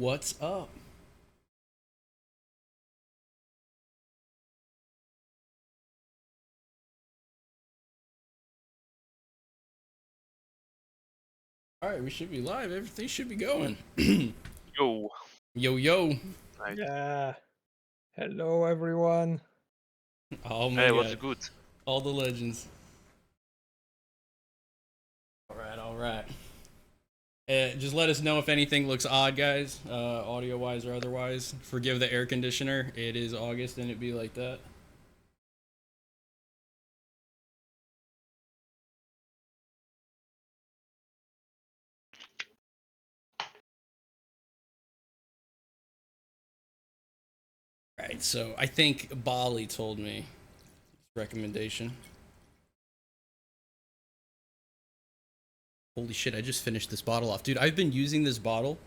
What's up? All right, we should be live. Everything should be going. Yo. Yo, yo. Right. Yeah. Hello, everyone. Oh my Hey, god. what's good? All the legends. All right, all right. Just let us know if anything looks odd, guys, audio-wise or otherwise. Forgive the air conditioner. It is August and it be like that. All right, so I think Bali told me recommendation. Holy shit, I just finished this bottle off. Dude, I've been using this bottle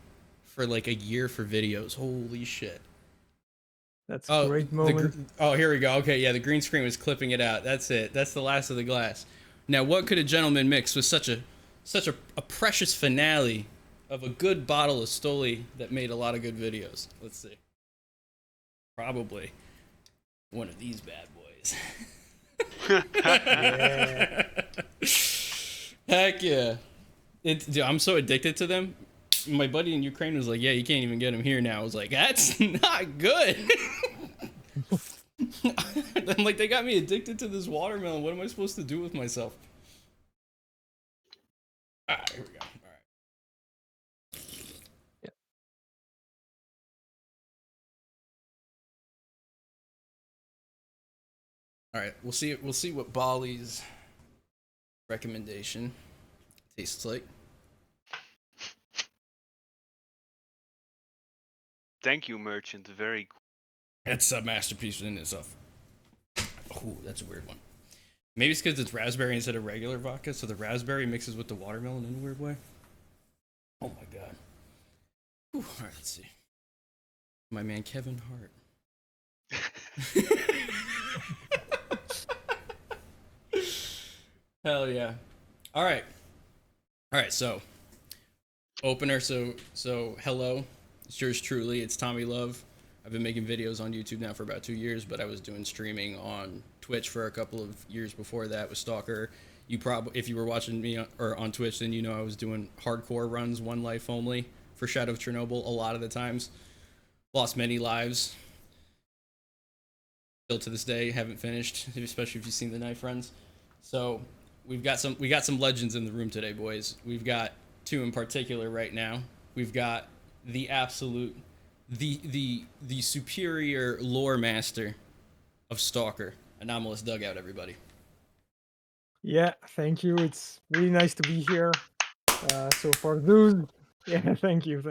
for like a year for videos. Holy shit. That's a great moment. Oh, here we go. Okay, yeah, the green screen was clipping it out. That's it. That's the last of the glass. Now, what could a gentleman mix with such a precious finale of a good bottle of St.A.L.K.E.R that made a lot of good videos? Let's see. Probably one of these bad boys. Yeah. Heck yeah. Dude, I'm so addicted to them. My buddy in Ukraine was like, yeah, you can't even get them here now. I was like, that's not good. I'm like, they got me addicted to this watermelon. What am I supposed to do with myself? All right, here we go. All right. Yeah. All right, we'll see what Bali's recommendation tastes like. Thank you, merchant. Very cool. That's a masterpiece in itself. Oh, that's a weird one. Maybe it's because it's raspberry instead of regular vodka, so the raspberry mixes with the watermelon in a weird way. Oh my god. Whew. All right, let's see. My man Kevin Hart. Hell yeah. All right. So opener. So hello. It's yours truly. It's ItsTommyLove. I've been making videos on YouTube now for about 2 years, but I was doing streaming on Twitch for a couple of years before that with Stalker. If you were watching me on Twitch, then you know I was doing hardcore runs, one life only for Shadow of Chernobyl a lot of the times. Lost many lives. Still to this day, haven't finished, especially if you've seen the knife runs. So we got some legends in the room today, boys. We've got two in particular right now. We've got the absolute, the superior lore master of Stalker, Anomalous Dugout, everybody. Yeah, thank you. It's really nice to be here. So for those, yeah, thank you.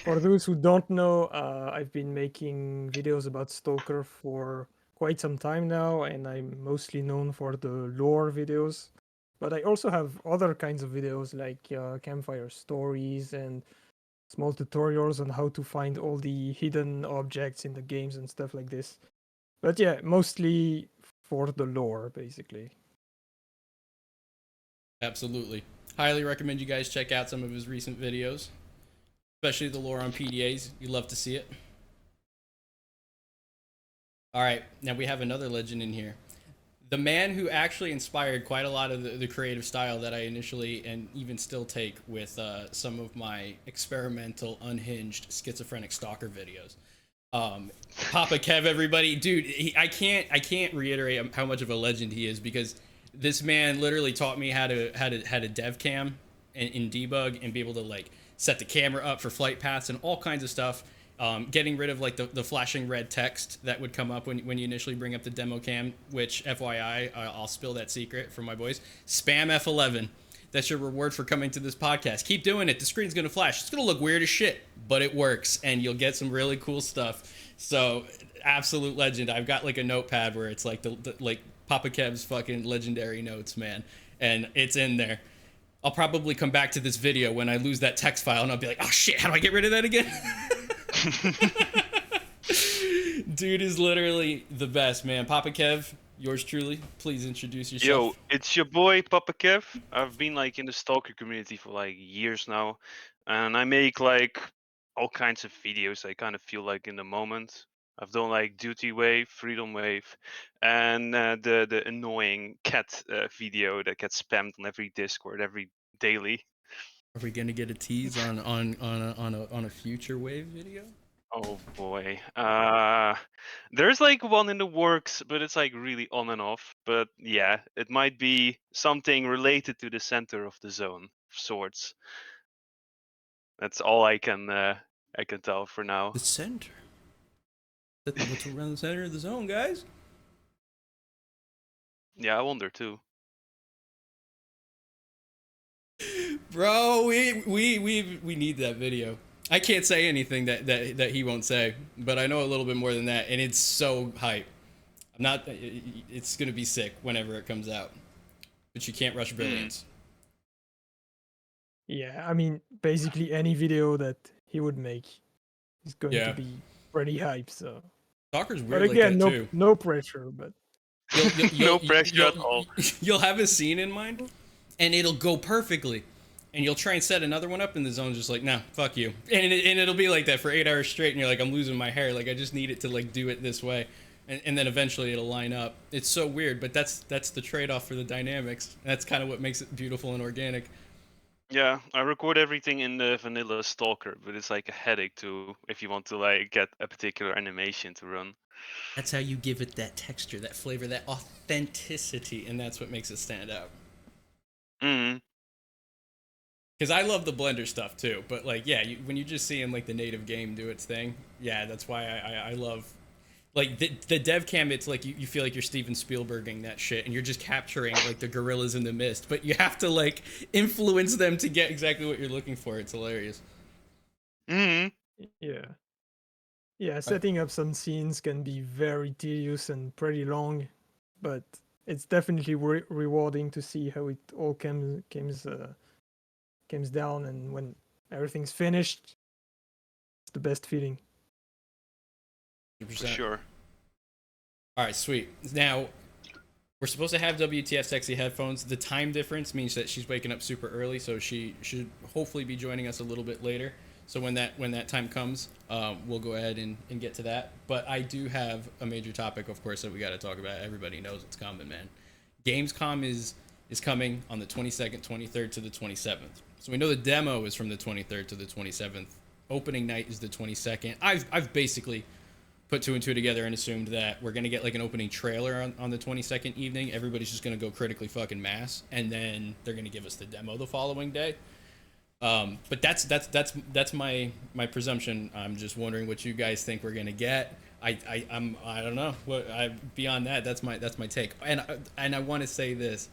For those who don't know, I've been making videos about Stalker for quite some time now, and I'm mostly known for the lore videos. But I also have other kinds of videos like campfire stories and small tutorials on how to find all the hidden objects in the games and stuff like this. But yeah, mostly for the lore, basically. Absolutely. Highly recommend you guys check out some of his recent videos, especially the lore on PDAs. You love to see it. All right, now we have another legend in here. The man who actually inspired quite a lot of the creative style that I initially and even still take with some of my experimental, unhinged, schizophrenic stalker videos. PapaKev, everybody, dude, I can't reiterate how much of a legend he is, because this man literally taught me how to dev cam in debug and be able to like set the camera up for flight paths and all kinds of stuff. Getting rid of like the flashing red text that would come up when you initially bring up the demo cam, which FYI, I'll spill that secret for my boys. Spam F11. That's your reward for coming to this podcast. Keep doing it. The screen's going to flash. It's going to look weird as shit, but it works, and you'll get some really cool stuff. So, absolute legend. I've got like a notepad where it's like the like PapaKev's fucking legendary notes, man, and it's in there. I'll probably come back to this video when I lose that text file, and I'll be like, oh shit, how do I get rid of that again? Dude is literally the best, man. PapaKev, yours truly. Please introduce yourself. Yo, it's your boy PapaKev. I've been like in the Stalker community for like years now, and I make like all kinds of videos I kind of feel like in the moment. I've done like Duty Wave, Freedom Wave, and the annoying cat video that gets spammed on every Discord every daily. Are we gonna get a tease on a future wave video? Oh boy. There's like one in the works, but it's like really on and off. But yeah, it might be something related to the center of the zone of sorts. That's all I can tell for now. The center. What's around the center of the zone, guys? Yeah, I wonder too. Bro, we need that video. I can't say anything that he won't say, but I know a little bit more than that, and it's so hype. I'm not. It's gonna be sick whenever it comes out, but you can't rush brilliance. Yeah, I mean, basically any video that he would make is going to Yeah, be pretty hype. So, Stalker's but weird like again, that too. no pressure. But No pressure at all. You'll have a scene in mind, and it'll go perfectly, and you'll try and set another one up, and the zone's just like, nah, fuck you, and it'll be like that for 8 hours straight, and you're like, I'm losing my hair, like I just need it to like do it this way, and then eventually it'll line up. It's so weird, but that's the trade-off for the dynamics. That's kind of what makes it beautiful and organic. Yeah, I record everything in the vanilla Stalker, but it's like a headache too if you want to like get a particular animation to run. That's how you give it that texture, that flavor, that authenticity, and that's what makes it stand out. Mm. Because I love the Blender stuff too, but like, yeah, when you just see in like the native game do its thing, yeah, that's why I love like the dev cam. It's like you feel like you're Steven Spielberging that shit, and you're just capturing like the gorillas in the mist, but you have to like influence them to get exactly what you're looking for. It's hilarious. Mm. yeah, yeah, setting up some scenes can be very tedious and pretty long, but it's definitely rewarding to see how it all comes down, and when everything's finished, it's the best feeling. 100%. For sure. All right, sweet. Now we're supposed to have WTF sexy headphones. The time difference means that she's waking up super early, so she should hopefully be joining us a little bit later. So when that time comes, we'll go ahead and get to that. But I do have a major topic, of course, that we got to talk about. Everybody knows it's coming, man. Gamescom is coming on the 22nd, 23rd to the 27th. So we know the demo is from the 23rd to the 27th. Opening night is the 22nd. I've basically put two and two together and assumed that we're gonna get like an opening trailer on the 22nd evening. Everybody's just gonna go critically fucking mass, and then they're gonna give us the demo the following day. But that's my presumption. I'm just wondering what you guys think we're gonna get. I don't know. Beyond that, that's my take. And I want to say this: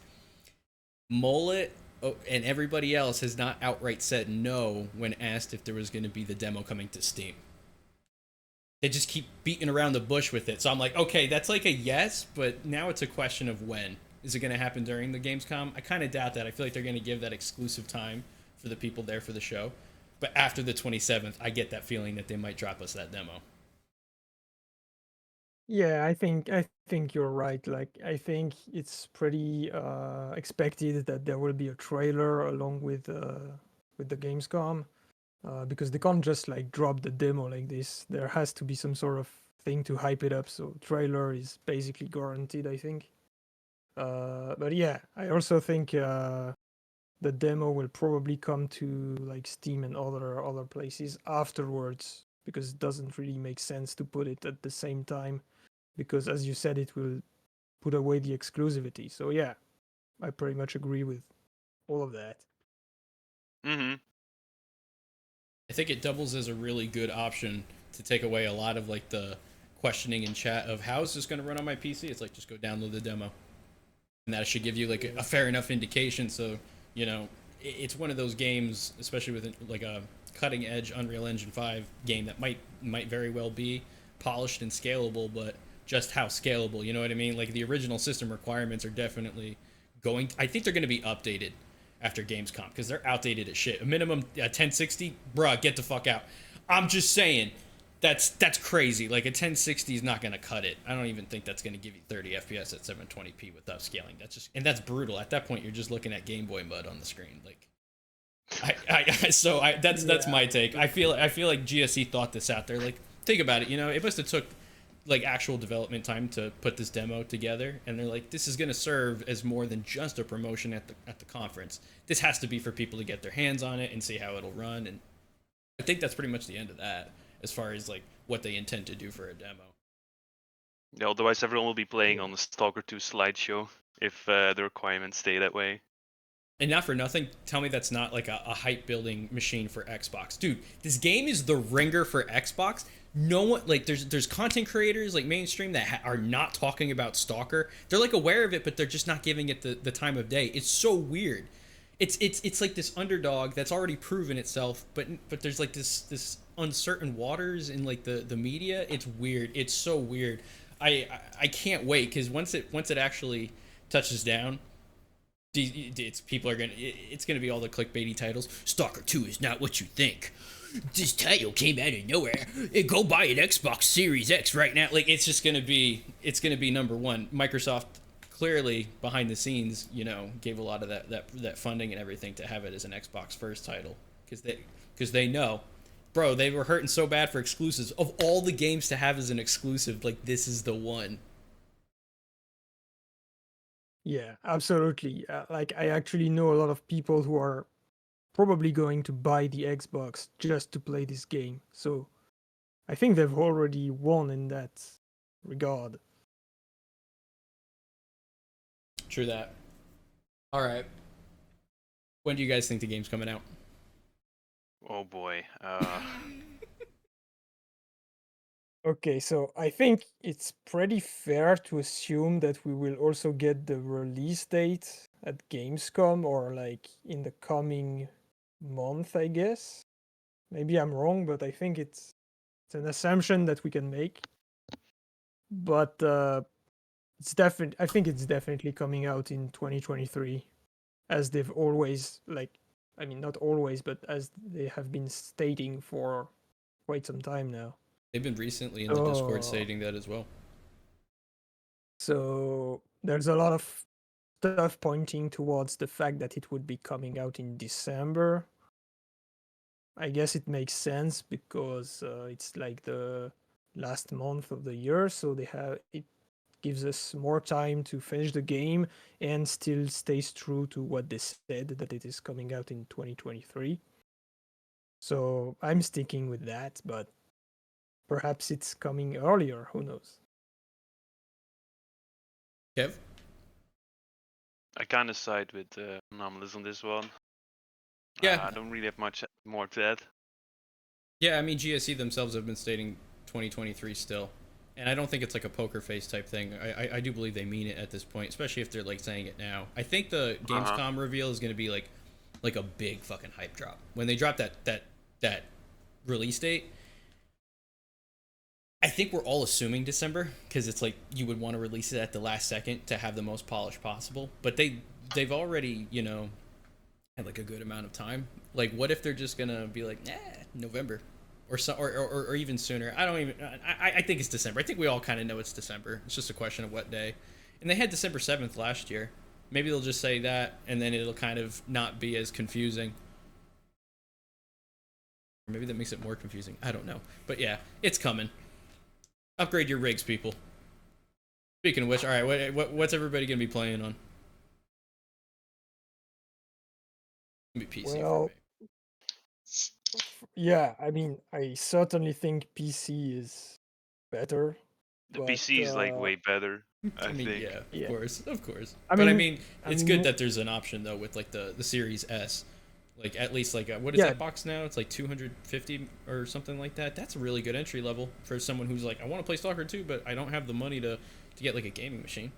Mullet and everybody else has not outright said no when asked if there was going to be the demo coming to Steam. They just keep beating around the bush with it. So I'm like, okay, that's like a yes, but now it's a question of when. Is it going to happen during the Gamescom? I kind of doubt that. I feel like they're going to give that exclusive time for the people there for the show. But after the 27th, I get that feeling that they might drop us that demo. Yeah, I think you're right. Like, I think it's pretty expected that there will be a trailer along with the Gamescom, because they can't just like drop the demo like this. There has to be some sort of thing to hype it up. So trailer is basically guaranteed, I think. But yeah, I also think the demo will probably come to like Steam and other places afterwards, because it doesn't really make sense to put it at the same time, because as you said, it will put away the exclusivity. So yeah, I pretty much agree with all of that. Mm-hmm. I think it doubles as a really good option to take away a lot of like the questioning in chat of how is this going to run on my PC. It's like, just go download the demo, and that should give you like a fair enough indication. So you know, it's one of those games, especially with like a cutting edge Unreal Engine 5 game that might very well be polished and scalable, but just how scalable, you know what I mean? Like the original system requirements are definitely I think they're going to be updated after Gamescom, because they're outdated as shit. A minimum 1060, bruh, get the fuck out. I'm just saying, that's crazy. Like a 1060 is not going to cut it. I don't even think that's going to give you 30 FPS at 720p with upscaling. That's brutal. At that point, you're just looking at Game Boy mud on the screen. Like, That's my take. I feel like GSE thought this out. They're like, think about it. You know, it must have took like actual development time to put this demo together, and they're like, this is going to serve as more than just a promotion at the conference. This has to be for people to get their hands on it and see how it'll run. And I think that's pretty much the end of that as far as like what they intend to do for a demo. Yeah, otherwise, everyone will be playing on the Stalker 2 slideshow if the requirements stay that way. And not for nothing, tell me that's not like a hype building machine for Xbox. Dude, this game is the ringer for Xbox. No one, like, there's content creators, like, mainstream that are not talking about Stalker. They're, like, aware of it, but they're just not giving it the time of day. It's so weird. It's like this underdog that's already proven itself, but there's, like, this uncertain waters in, like, the media. It's weird. It's so weird. I can't wait, because once it actually touches down, it's gonna be all the clickbaity titles. Stalker 2 is not what you think. This title came out of nowhere. Go buy an Xbox Series X right now. Like it's gonna be number one. Microsoft clearly behind the scenes, you know, gave a lot of that funding and everything to have it as an Xbox first title because they know, bro, they were hurting so bad for exclusives. Of all the games to have as an exclusive, like this is the one. Yeah, absolutely. Like I actually know a lot of people who are probably going to buy the Xbox just to play this game. So I think they've already won in that regard. True that. All right. When do you guys think the game's coming out? Oh boy. Okay, so I think it's pretty fair to assume that we will also get the release date at Gamescom or like in the coming month, I guess. Maybe I'm wrong, but I think it's an assumption that we can make. But I think it's definitely coming out in 2023, as they've always I mean, not always, but as they have been stating for quite some time now. They've been recently in the Discord stating that as well. So there's a lot of stuff pointing towards the fact that it would be coming out in December. I guess it makes sense because it's like the last month of the year, so it gives us more time to finish the game and still stays true to what they said that it is coming out in 2023. So I'm sticking with that, but perhaps it's coming earlier. Who knows? Kev? I kind of side with Anomalous on this one. Yeah. I don't really have much more to add. Yeah, I mean, GSE themselves have been stating 2023 still. And I don't think it's like a poker face type thing. I do believe they mean it at this point, especially if they're like saying it now. I think the Gamescom reveal is going to be like a big fucking hype drop. When they drop that release date, I think we're all assuming December because it's like you would want to release it at the last second to have the most polish possible. But they've already, you know, had like a good amount of time. Like, what if they're just gonna be like, November, or even sooner? I think it's December. I think we all kind of know it's December. It's just a question of what day. And they had December 7th last year. Maybe they'll just say that, and then it'll kind of not be as confusing. Or maybe that makes it more confusing. I don't know. But yeah, it's coming. Upgrade your rigs, people. Speaking of which, all right, what's everybody gonna be playing on? Be PC Well, for me. yeah, I mean, I certainly think PC is better. The But, PC is like way better. I mean, think. yeah, of course. I But I mean- mean, I it's mean, good that there's an option though with like the Series S. Like at least like what is Yeah. that box now? It's like 250 or something like that. That's a really good entry level for someone who's like, I want to play Stalker 2, but I don't have the money to get like a gaming machine.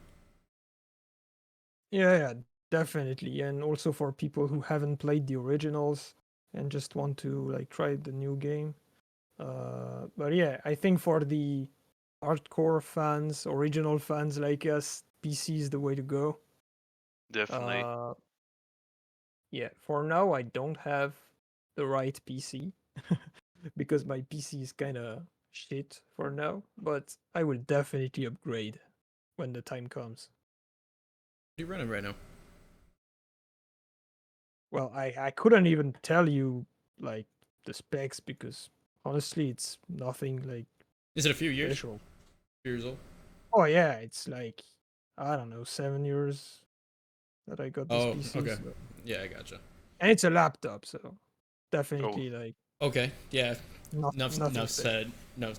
Yeah, definitely. And also for people who haven't played the originals and just want to like try the new game. But yeah, I think for the hardcore fans, original fans like us, PC is the way to go. Definitely. Yeah, for now I don't have the right PC because my PC is kind of shit for now, but I will definitely upgrade when the time comes. What are you running right now? well, I couldn't even tell you like the specs because honestly, it's nothing like Is it a few years? special. Years old? Oh yeah, it's like I don't know, 7 years that I got this Oh, PC, okay. so Yeah, I gotcha. and it's a laptop, so Oh, definitely like Okay, yeah. nothing Enough special. said.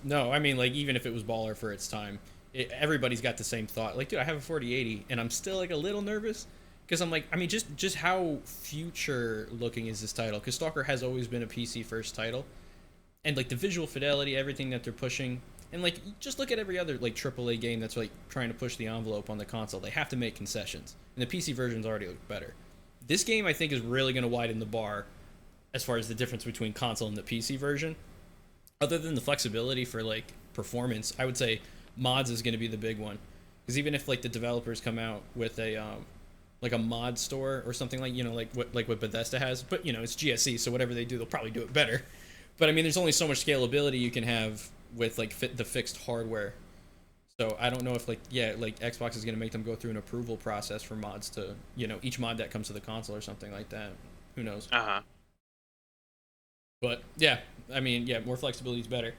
No. I mean, like, even if it was baller for its time, everybody's got the same thought. Like, dude, I have a 4080, and I'm still like a little nervous because I'm like, I mean, just how future looking is this title? Because Stalker has always been a PC first title, and like the visual fidelity, everything that they're pushing, and like just look at every other like AAA game that's like trying to push the envelope on the console. They have to make concessions, and the PC versions already look better. This game, I think, is really going to widen the bar as far as the difference between console and the PC version. Other than the flexibility for like performance, I would say mods is going to be the big one. Because even if like the developers come out with a like a mod store or something like like what Bethesda has, but it's GSC, so whatever they do, they'll probably do it better. But I mean, there's only so much scalability you can have with like the fixed hardware. So I don't know if like Xbox is going to make them go through an approval process for mods to each mod that comes to the console or something like that. Who knows? uh-huh. But yeah, I mean, yeah, more flexibility is better.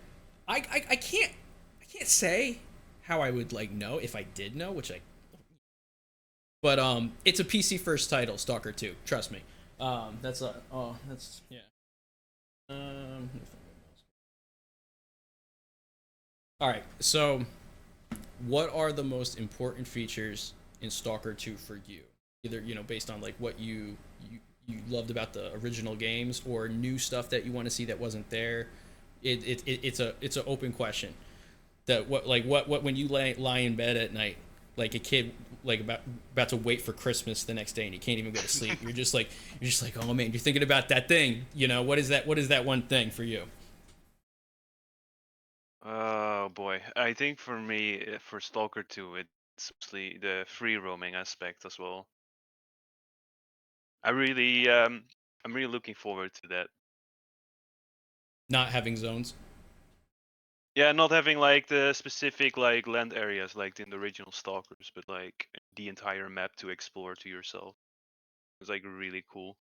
I can't say how I would like know if I did know, but it's a PC first title, Stalker 2. Trust me. That's yeah. All right. So, what are the most important features in Stalker 2 for you? Either based on like what you loved about the original games or new stuff that you want to see that wasn't there. It's an open question. That what when you lie in bed at night like a kid like about to wait for Christmas the next day and you can't even go to sleep. You're just like oh man, you're thinking about that thing. What is that one thing for you? Oh boy, I think for me, for Stalker 2, it's mostly the free roaming aspect as well. I really, I'm really looking forward to that. Not having zones. Yeah, not having like the specific like land areas like in the original Stalkers, but like the entire map to explore to yourself. It's like really cool.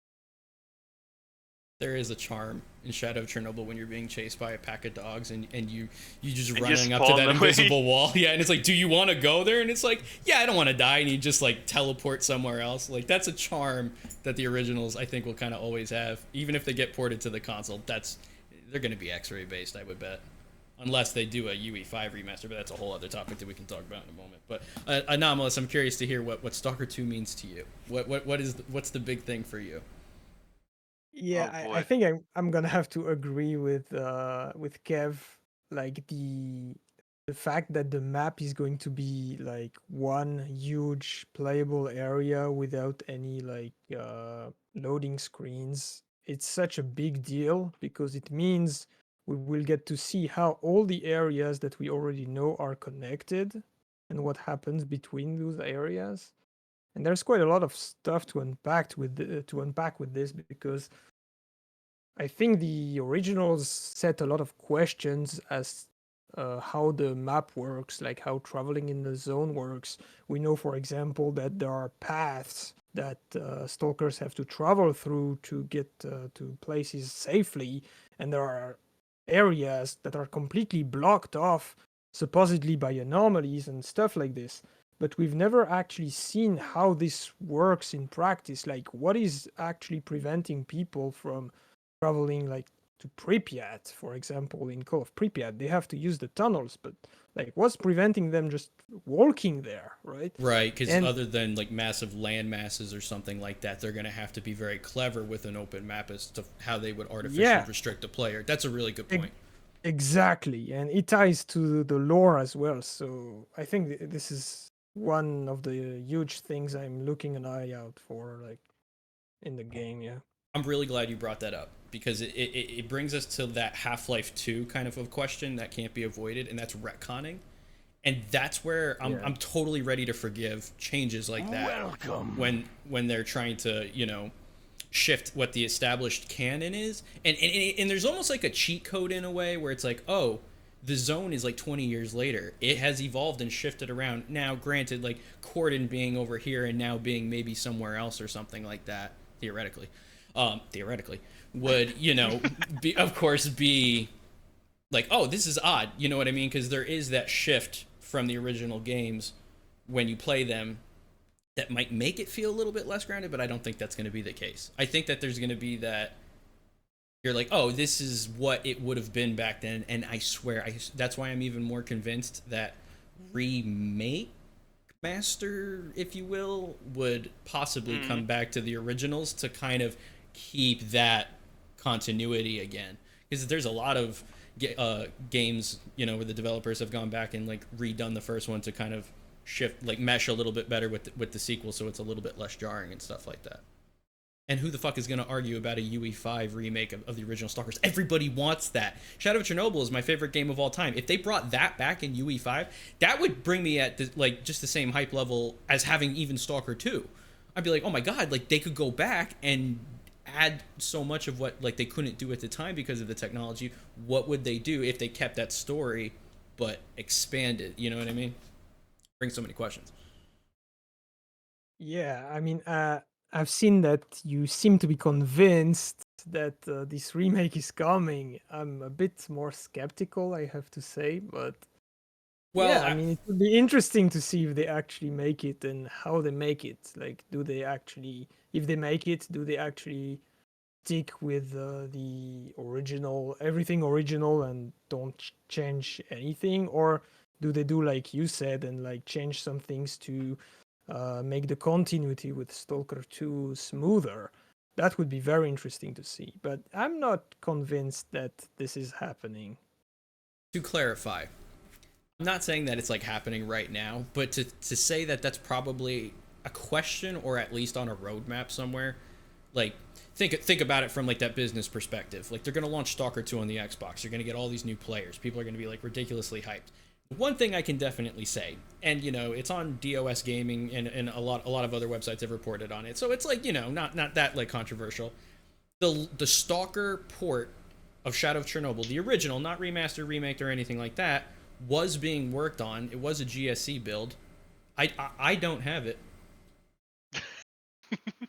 There is a charm in Shadow of Chernobyl when you're being chased by a pack of dogs and you just And running just up to that spawn away. invisible wall. Yeah, and it's like, do you want to go there? And it's like, yeah, I don't want to die. And you just like teleport somewhere else. Like that's a charm that the originals I think will kind of always have, even if they get ported to the console. They're going to be X-ray based, I would bet, unless they do a UE5 remaster. But that's a whole other topic that we can talk about in a moment. But Anomalous, I'm curious to hear what Stalker 2 means to you. What's the big thing for you? Yeah, Oh I boy. think I'm gonna have to agree with Kev. Like the fact that the map is going to be like one huge playable area without any like loading screens. It's such a big deal because it means we will get to see how all the areas that we already know are connected and what happens between those areas. And there's quite a lot of stuff to unpack with this because I think the originals set a lot of questions as how the map works, like how traveling in the zone works. We know, for example, that there are paths that stalkers have to travel through to get to places safely, and there are areas that are completely blocked off, supposedly by anomalies and stuff like this. But we've never actually seen how this works in practice. Like, what is actually preventing people from traveling like to Pripyat, for example, in Call of Pripyat, they have to use the tunnels, but like what's preventing them just walking there, right? Right, because And other than like massive land masses or something like that, they're going to have to be very clever with an open map as to how they would artificially yeah, restrict a player. That's a really good e- point. exactly. And it ties to the lore as well. So I think this is one of the huge things I'm looking an eye out for, like in the game. Yeah. I'm really glad you brought that up because it brings us to that Half-Life 2 kind of a question that can't be avoided, and that's retconning. And that's where Yeah. I'm totally ready to forgive changes like that. Welcome. When they're trying to, shift what the established canon is. And there's almost like a cheat code in a way where it's like, oh, the zone is like 20 years later. It has evolved and shifted around. Now, granted, like Corden being over here and now being maybe somewhere else or something like that, theoretically. theoretically, would, you know, be, of course, be like, oh, this is odd. You know what I mean? Because there is that shift from the original games when you play them that might make it feel a little bit less grounded, but I don't think that's going to be the case. I think that there's going to be that you're like, oh, this is what it would have been back then, and I swear, that's why I'm even more convinced that remake master, if you will, would possibly come back to the originals to kind of keep that continuity again. Because there's a lot of games, you know, where the developers have gone back and like redone the first one to kind of shift, like mesh a little bit better with the sequel, so it's a little bit less jarring and stuff like that. And who the fuck is going to argue about a UE5 remake of the original Stalkers? Everybody wants that. Shadow of Chernobyl is my favorite game of all time. If they brought that back in UE5, that would bring me at like just the same hype level as having even Stalker 2. I'd be like, oh my god, like they could go back and add so much of what like they couldn't do at the time because of the technology. What would they do if they kept that story but expanded? You know what I mean? Brings so many questions. Yeah, I mean, I've seen that you seem to be convinced that this remake is coming. I'm a bit more skeptical, I have to say, but Well, yeah, I mean, it would be interesting to see if they actually make it and how they make it. Like, do they actually, if they make it, do they actually stick with the original, everything original, and don't change anything, or do they do like you said and like change some things to make the continuity with Stalker 2 smoother? That would be very interesting to see, but I'm not convinced that this is happening. to clarify, I'm not saying that it's like happening right now, but to say that that's probably a question or at least on a roadmap somewhere. Like think about it from like that business perspective. Like they're going to launch Stalker 2 on the Xbox. You're going to get all these new players. People are going to be like ridiculously hyped. One thing I can definitely say, and you know, it's on DOS Gaming and a lot of other websites have reported on it. So it's like, you know, not that like controversial. The Stalker port of Shadow of Chernobyl, the original, not remastered, remake, or anything like that, was being worked on. It was a GSC build. I don't have it,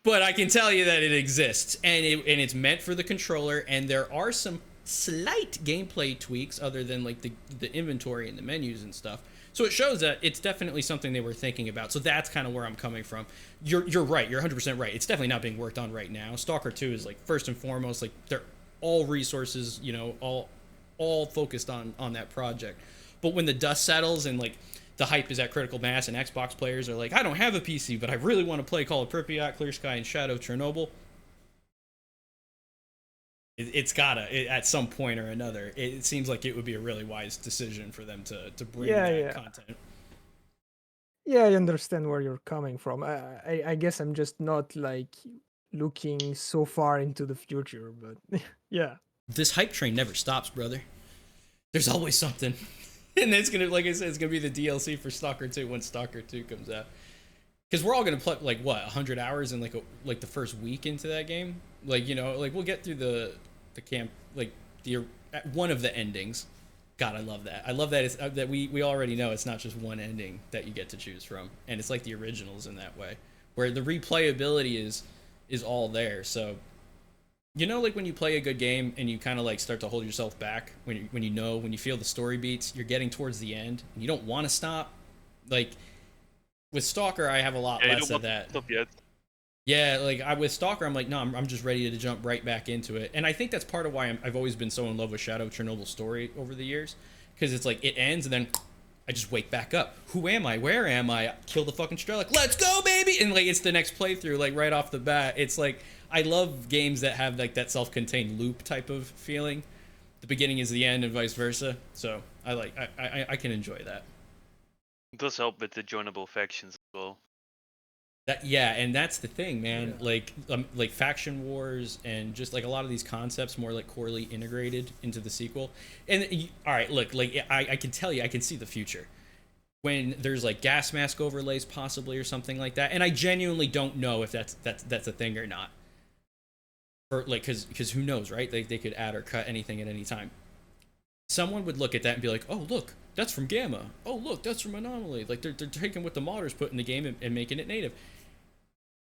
but I can tell you that it exists, and it's meant for the controller. And there are some slight gameplay tweaks, other than like the inventory and the menus and stuff. So it shows that it's definitely something they were thinking about. So that's kind of where I'm coming from. You're right. You're 100% right. It's definitely not being worked on right now. Stalker 2 is like first and foremost, like they're all resources, you know, all focused on that project. But when the dust settles and like the hype is at critical mass and Xbox players are like, I don't have a PC, but I really want to play Call of Pripyat, Clear Sky, and Shadow of Chernobyl, it's gotta, at some point or another, it seems like it would be a really wise decision for them to bring that content. Yeah, I understand where you're coming from. I guess I'm just not like looking so far into the future, but yeah. This hype train never stops, brother. There's always something. And it's gonna, like I said, it's gonna be the DLC for Stalker 2 when Stalker 2 comes out. Because we're all gonna play like what 100 hours in like the first week into that game. Like, you know, like we'll get through the camp, like the one of the endings. God, I love that. I love that it's that we already know it's not just one ending that you get to choose from, and it's like the originals in that way, where the replayability is all there. So, you know, like when you play a good game and you kind of like start to hold yourself back when you feel the story beats, you're getting towards the end and you don't want to stop. Like with Stalker, I have a lot less of that. Stop yet. Yeah, like with Stalker, I'm like, no, I'm just ready to jump right back into it. And I think that's part of why I've always been so in love with Shadow of Chernobyl's story over the years. Because it's like, it ends and then I just wake back up. Who am I? Where am I? Kill the fucking S.T.A.L.K.E.R. Let's go, baby! And like, it's the next playthrough, like right off the bat. It's like, I love games that have like that self-contained loop type of feeling. The beginning is the end and vice versa. So I can enjoy that. It does help with the joinable factions as well. Yeah, and that's the thing, man. Yeah. Like faction wars and just like a lot of these concepts more like corely integrated into the sequel. And all right, look, like I can tell you, I can see the future when there's like gas mask overlays possibly or something like that. And I genuinely don't know if that's a thing or not. Or like, because who knows, right? They could add or cut anything at any time. Someone would look at that and be like, oh look, that's from Gamma. Oh look, that's from Anomaly. Like they're taking what the modders put in the game and making it native.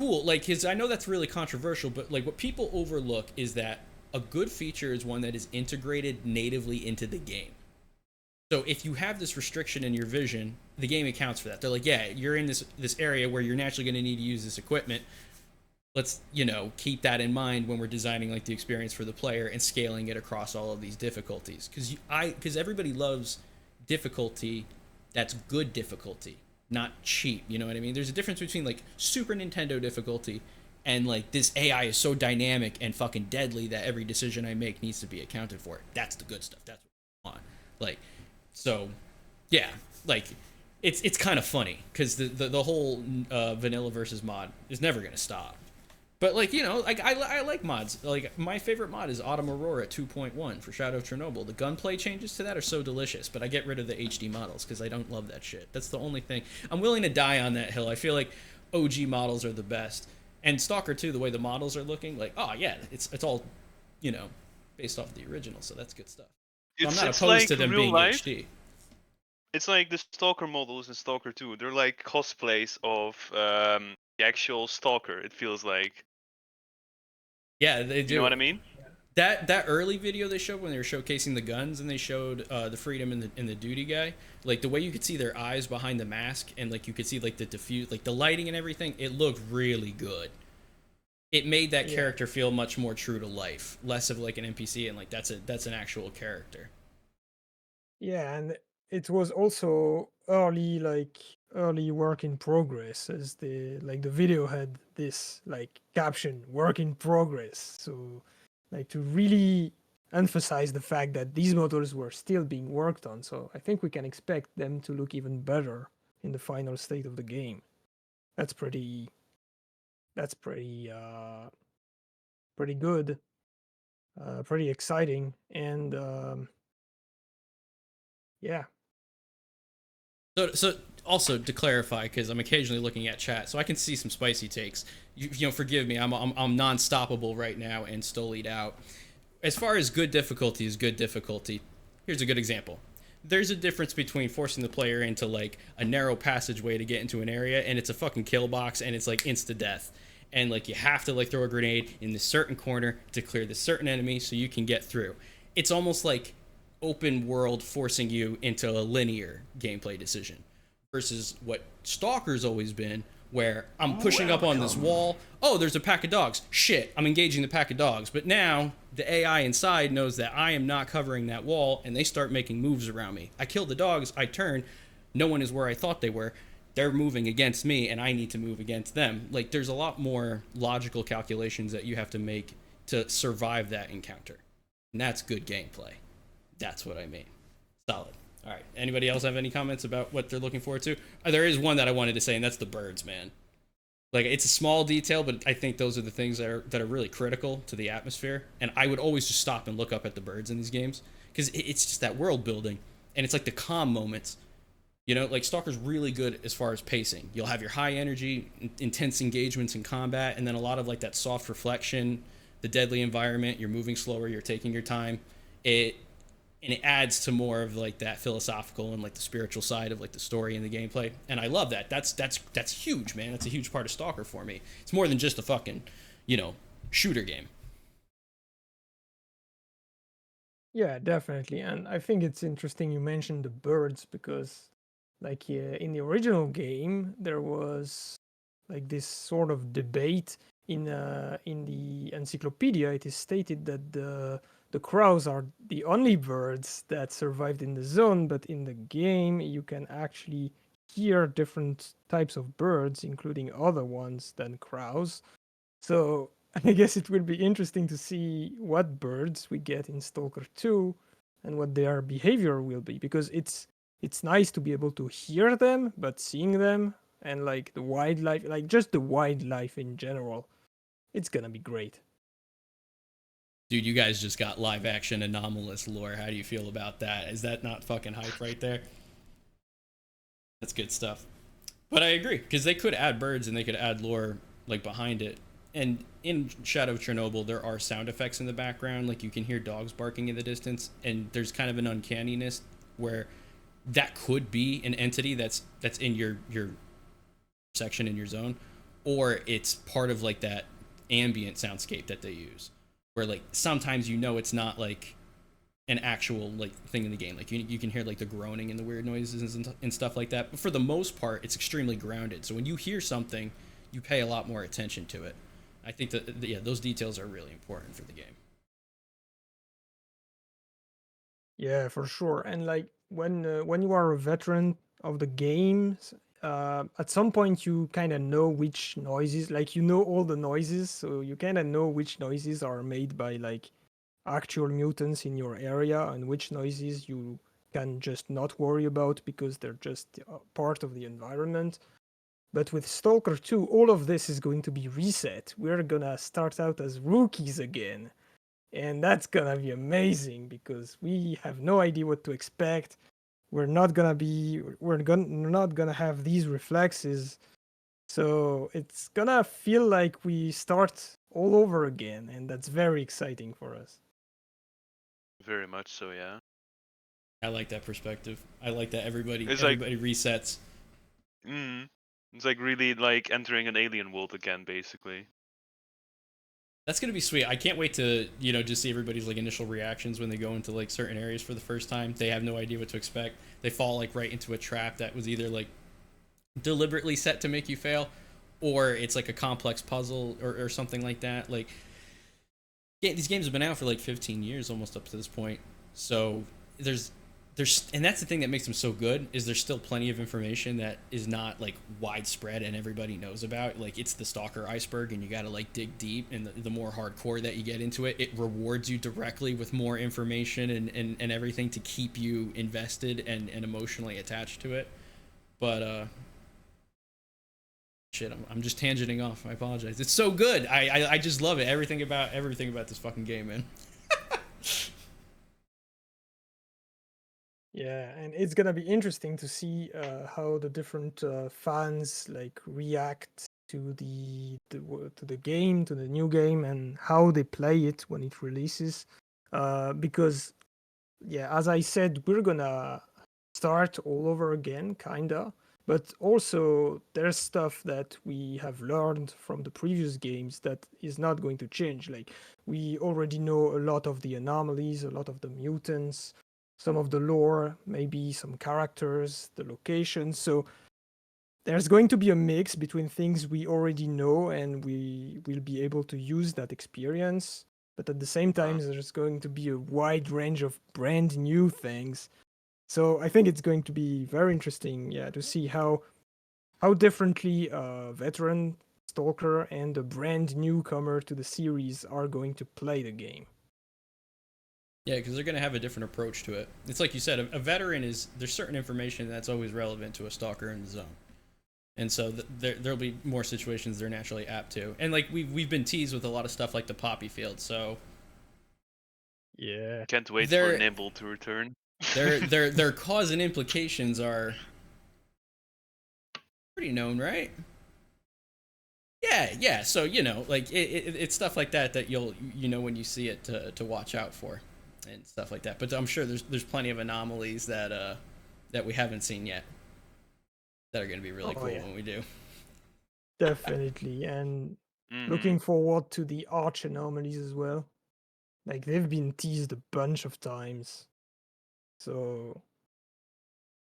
cool. Like, his, I know that's really controversial, but like what people overlook is that a good feature is one that is integrated natively into the game. So if you have this restriction in your vision, the game accounts for that. They're like, yeah, you're in this area where you're naturally going to need to use this equipment. Let's, keep that in mind when we're designing like the experience for the player and scaling it across all of these difficulties. Because everybody loves difficulty that's good difficulty, not cheap. You know what I mean? There's a difference between like Super Nintendo difficulty and like this AI is so dynamic and fucking deadly that every decision I make needs to be accounted for. That's the good stuff. That's what I want. Like, so, yeah, like it's kind of funny because the whole vanilla versus mod is never gonna stop. But like, like I like mods. Like my favorite mod is Autumn Aurora 2.1 for Shadow of Chernobyl. The gunplay changes to that are so delicious, but I get rid of the HD models because I don't love that shit. That's the only thing. I'm willing to die on that hill. I feel like OG models are the best. And Stalker 2, the way the models are looking, like, oh yeah, it's all, based off the original, so that's good stuff. So I'm not opposed like to them being life. HD. It's like the Stalker models in Stalker 2. They're like cosplays of the actual Stalker, it feels like. Yeah, they do. You know what I mean? That early video they showed when they were showcasing the guns and they showed the Freedom and the Duty guy, like the way you could see their eyes behind the mask and like you could see like the diffuse, like the lighting and everything, it looked really good. It made that character feel much more true to life, less of like an NPC and like that's an actual character. Yeah, and it was also early work in progress, as the video had this like caption, work in progress. So like to really emphasize the fact that these models were still being worked on. So I think we can expect them to look even better in the final state of the game. That's pretty pretty good, pretty exciting, and yeah. So also to clarify, because I'm occasionally looking at chat, so I can see some spicy takes. Forgive me, I'm non-stoppable right now and stoled out. As far as good difficulty is good difficulty, here's a good example. There's a difference between forcing the player into like a narrow passageway to get into an area, and it's a fucking kill box, and it's like insta death, and like you have to like throw a grenade in this certain corner to clear this certain enemy so you can get through. It's almost like open world forcing you into a linear gameplay decision versus what Stalker's always been, where I'm pushing up on this wall. Oh, there's a pack of dogs. Shit, I'm engaging the pack of dogs. But now the AI inside knows that I am not covering that wall, and they start making moves around me. I kill the dogs, I turn, no one is where I thought they were. They're moving against me, and I need to move against them. Like, there's a lot more logical calculations that you have to make to survive that encounter. And that's good gameplay. That's what I mean. Solid. All right. Anybody else have any comments about what they're looking forward to? There is one that I wanted to say, and that's the birds, man. Like, it's a small detail, but I think those are the things that are really critical to the atmosphere. And I would always just stop and look up at the birds in these games because it's just that world building, and it's like the calm moments. Like Stalker's really good as far as pacing. You'll have your high energy, intense engagements in combat, and then a lot of like that soft reflection, the deadly environment. You're moving slower. You're taking your time. It adds to more of like that philosophical and like the spiritual side of like the story and the gameplay, and I love that. That's huge, man. That's a huge part of Stalker for me. It's more than just a fucking shooter game. Yeah, definitely. And I think it's interesting you mentioned the birds because like in the original game there was like this sort of debate in the encyclopedia. It is stated that the crows are the only birds that survived in the zone, but in the game you can actually hear different types of birds, including other ones than crows. So I guess it will be interesting to see what birds we get in Stalker 2 and what their behavior will be, because it's nice to be able to hear them, but seeing them and like the wildlife, like just the wildlife in general, it's gonna be great. Dude, you guys just got live action anomalous lore. How do you feel about that? Is that not fucking hype right there? That's good stuff. But I agree, because they could add birds and they could add lore like behind it. And in Shadow of Chernobyl, there are sound effects in the background, like you can hear dogs barking in the distance, and there's kind of an uncanniness where that could be an entity that's in your section in your zone, or it's part of like that ambient soundscape that they use, where like sometimes it's not like an actual like thing in the game. Like you can hear like the groaning and the weird noises and stuff like that. But for the most part, it's extremely grounded. So when you hear something, you pay a lot more attention to it. I think that yeah, those details are really important for the game. Yeah, for sure. And like when you are a veteran of the games, at some point you kind of know which noises, like you know all the noises, so you kind of know which noises are made by like actual mutants in your area and which noises you can just not worry about because they're just part of the environment. But with Stalker 2, all of this is going to be reset. We're gonna start out as rookies again. And that's gonna be amazing because we have no idea what to expect. We're not gonna have these reflexes. So it's gonna feel like we start all over again, and that's very exciting for us. Very much so, yeah. I like that perspective. I like that everybody It's like resets. it's like really like entering an alien world again, basically. That's gonna be sweet. I can't wait to just see everybody's like initial reactions when they go into like certain areas for the first time. They have no idea what to expect. They fall like right into a trap that was either like deliberately set to make you fail, or it's like a complex puzzle or something like that. Like yeah, these games have been out for like 15 years almost up to this point. So there's and that's the thing that makes them so good is there's still plenty of information that is not like widespread and everybody knows about. Like it's the Stalker iceberg and you got to like dig deep, and the more hardcore that you get into it, it rewards you directly with more information and everything to keep you invested and emotionally attached to it. But shit, I'm just tangenting off. I apologize. It's so good. I just love it. Everything about this fucking game, man. Yeah, and it's gonna be interesting to see how the different fans like react to the game, to the new game, and how they play it when it releases. Because yeah, as I said, we're gonna start all over again, kinda. But also, there's stuff that we have learned from the previous games that is not going to change. Like we already know a lot of the anomalies, a lot of the mutants, some of the lore, maybe some characters, the locations. So there's going to be a mix between things we already know and we will be able to use that experience. But at the same time, there's going to be a wide range of brand new things. So I think it's going to be very interesting, yeah, to see how differently a veteran Stalker and a brand newcomer to the series are going to play the game. Yeah, because they're going to have a different approach to it. It's like you said, a veteran there's certain information that's always relevant to a Stalker in the zone. And so there'll be more situations they're naturally apt to. And like we've been teased with a lot of stuff like the poppy field, so yeah. Can't wait for Nimble to return. their cause and implications are pretty known, right? Yeah. So like it's stuff like that you'll when you see it to watch out for and stuff like that. But I'm sure there's plenty of anomalies that we haven't seen yet that are going to be really cool when we do. Definitely, and looking forward to the arch anomalies as well. Like they've been teased a bunch of times, so.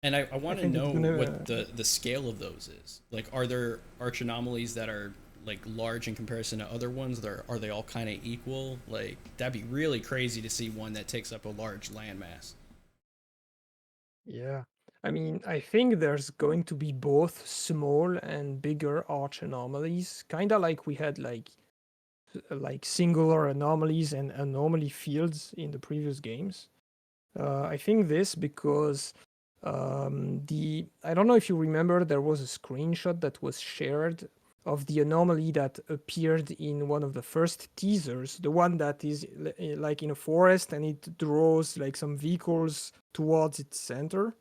And I want to know what the scale of those is. Like, are there arch anomalies that are like large in comparison to other ones? Are they all kind of equal? Like, that'd be really crazy to see one that takes up a large landmass. Yeah, I mean, I think there's going to be both small and bigger arch anomalies, kind of like we had like singular anomalies and anomaly fields in the previous games. I think this because I don't know if you remember, there was a screenshot that was shared of the anomaly that appeared in one of the first teasers, the one that is like in a forest and it draws like some vehicles towards its center.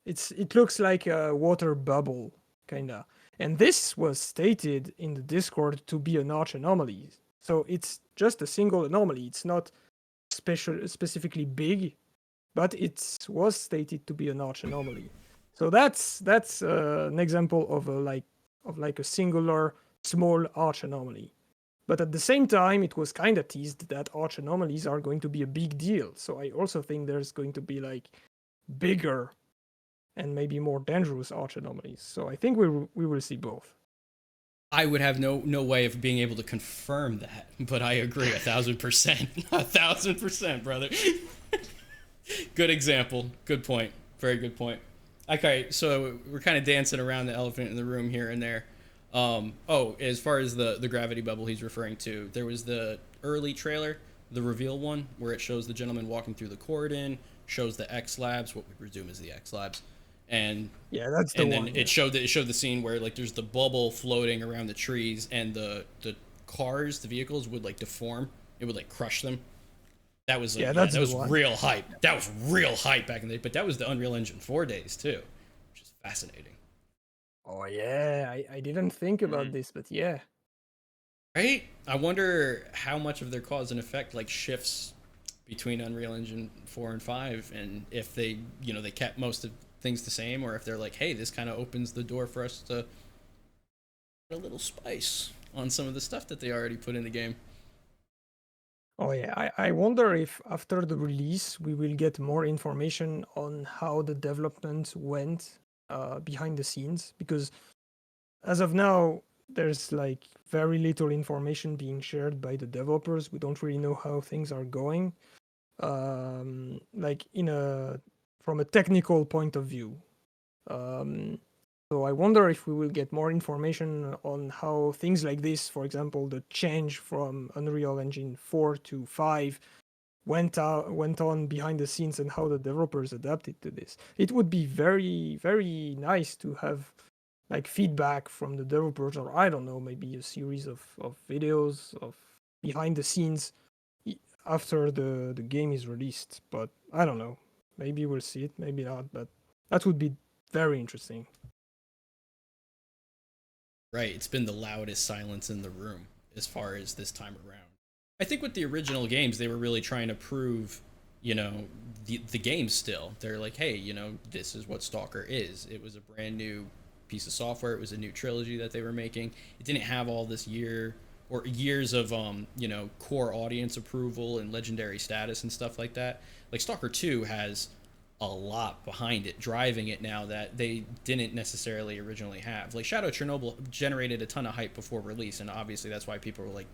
It looks like a water bubble, kinda. And this was stated in the Discord to be an arch anomaly. So it's just a single anomaly. It's not specifically big, but it was stated to be an arch anomaly. So that's an example of a like of like a singular small arch anomaly. But at the same time, it was kind of teased that arch anomalies are going to be a big deal. So I also think there's going to be like bigger and maybe more dangerous arch anomalies. So I think we will see both. I would have no way of being able to confirm that, but I agree 1,000%. 1,000%, brother. Good example. Good point. Very good point. Okay, so we're kind of dancing around the elephant in the room here and there. As far as the gravity bubble he's referring to, there was the early trailer, the reveal one, where it shows the gentleman walking through the corridor, shows the X Labs, what we presume is the X Labs, and yeah, that's the and one. then it showed the scene where like there's the bubble floating around the trees, and the cars, the vehicles would like deform, it would like crush them. That was like, that was real hype. That was real hype back in the day, but that was the Unreal Engine 4 days too, which is fascinating. Oh yeah, I didn't think about this, but yeah. Right? I wonder how much of their cause and effect like shifts between Unreal Engine 4 and 5, and if they, they kept most of things the same, or if they're like, hey, this kind of opens the door for us to put a little spice on some of the stuff that they already put in the game. Oh yeah, I wonder if after the release we will get more information on how the development went behind the scenes, because as of now there's like very little information being shared by the developers. We don't really know how things are going, like from a technical point of view. So I wonder if we will get more information on how things like this, for example, the change from Unreal Engine 4 to 5 went on behind the scenes, and how the developers adapted to this. It would be very, very nice to have like feedback from the developers, or I don't know, maybe a series of videos of behind the scenes after the game is released. But I don't know. Maybe we'll see it, maybe not, but that would be very interesting. Right, it's been the loudest silence in the room as far as this time around. I think with the original games, they were really trying to prove, the game still. They're like, hey, this is what Stalker is. It was a brand new piece of software. It was a new trilogy that they were making. It didn't have all this years of, core audience approval and legendary status and stuff like that. Like Stalker 2 has a lot behind it, driving it now that they didn't necessarily originally have. Like Shadow Chernobyl generated a ton of hype before release, and obviously that's why people were like,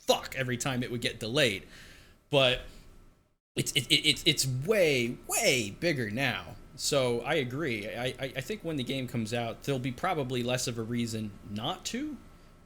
fuck, every time it would get delayed. But it's way bigger now. So I agree. I think when the game comes out, there'll be probably less of a reason not to.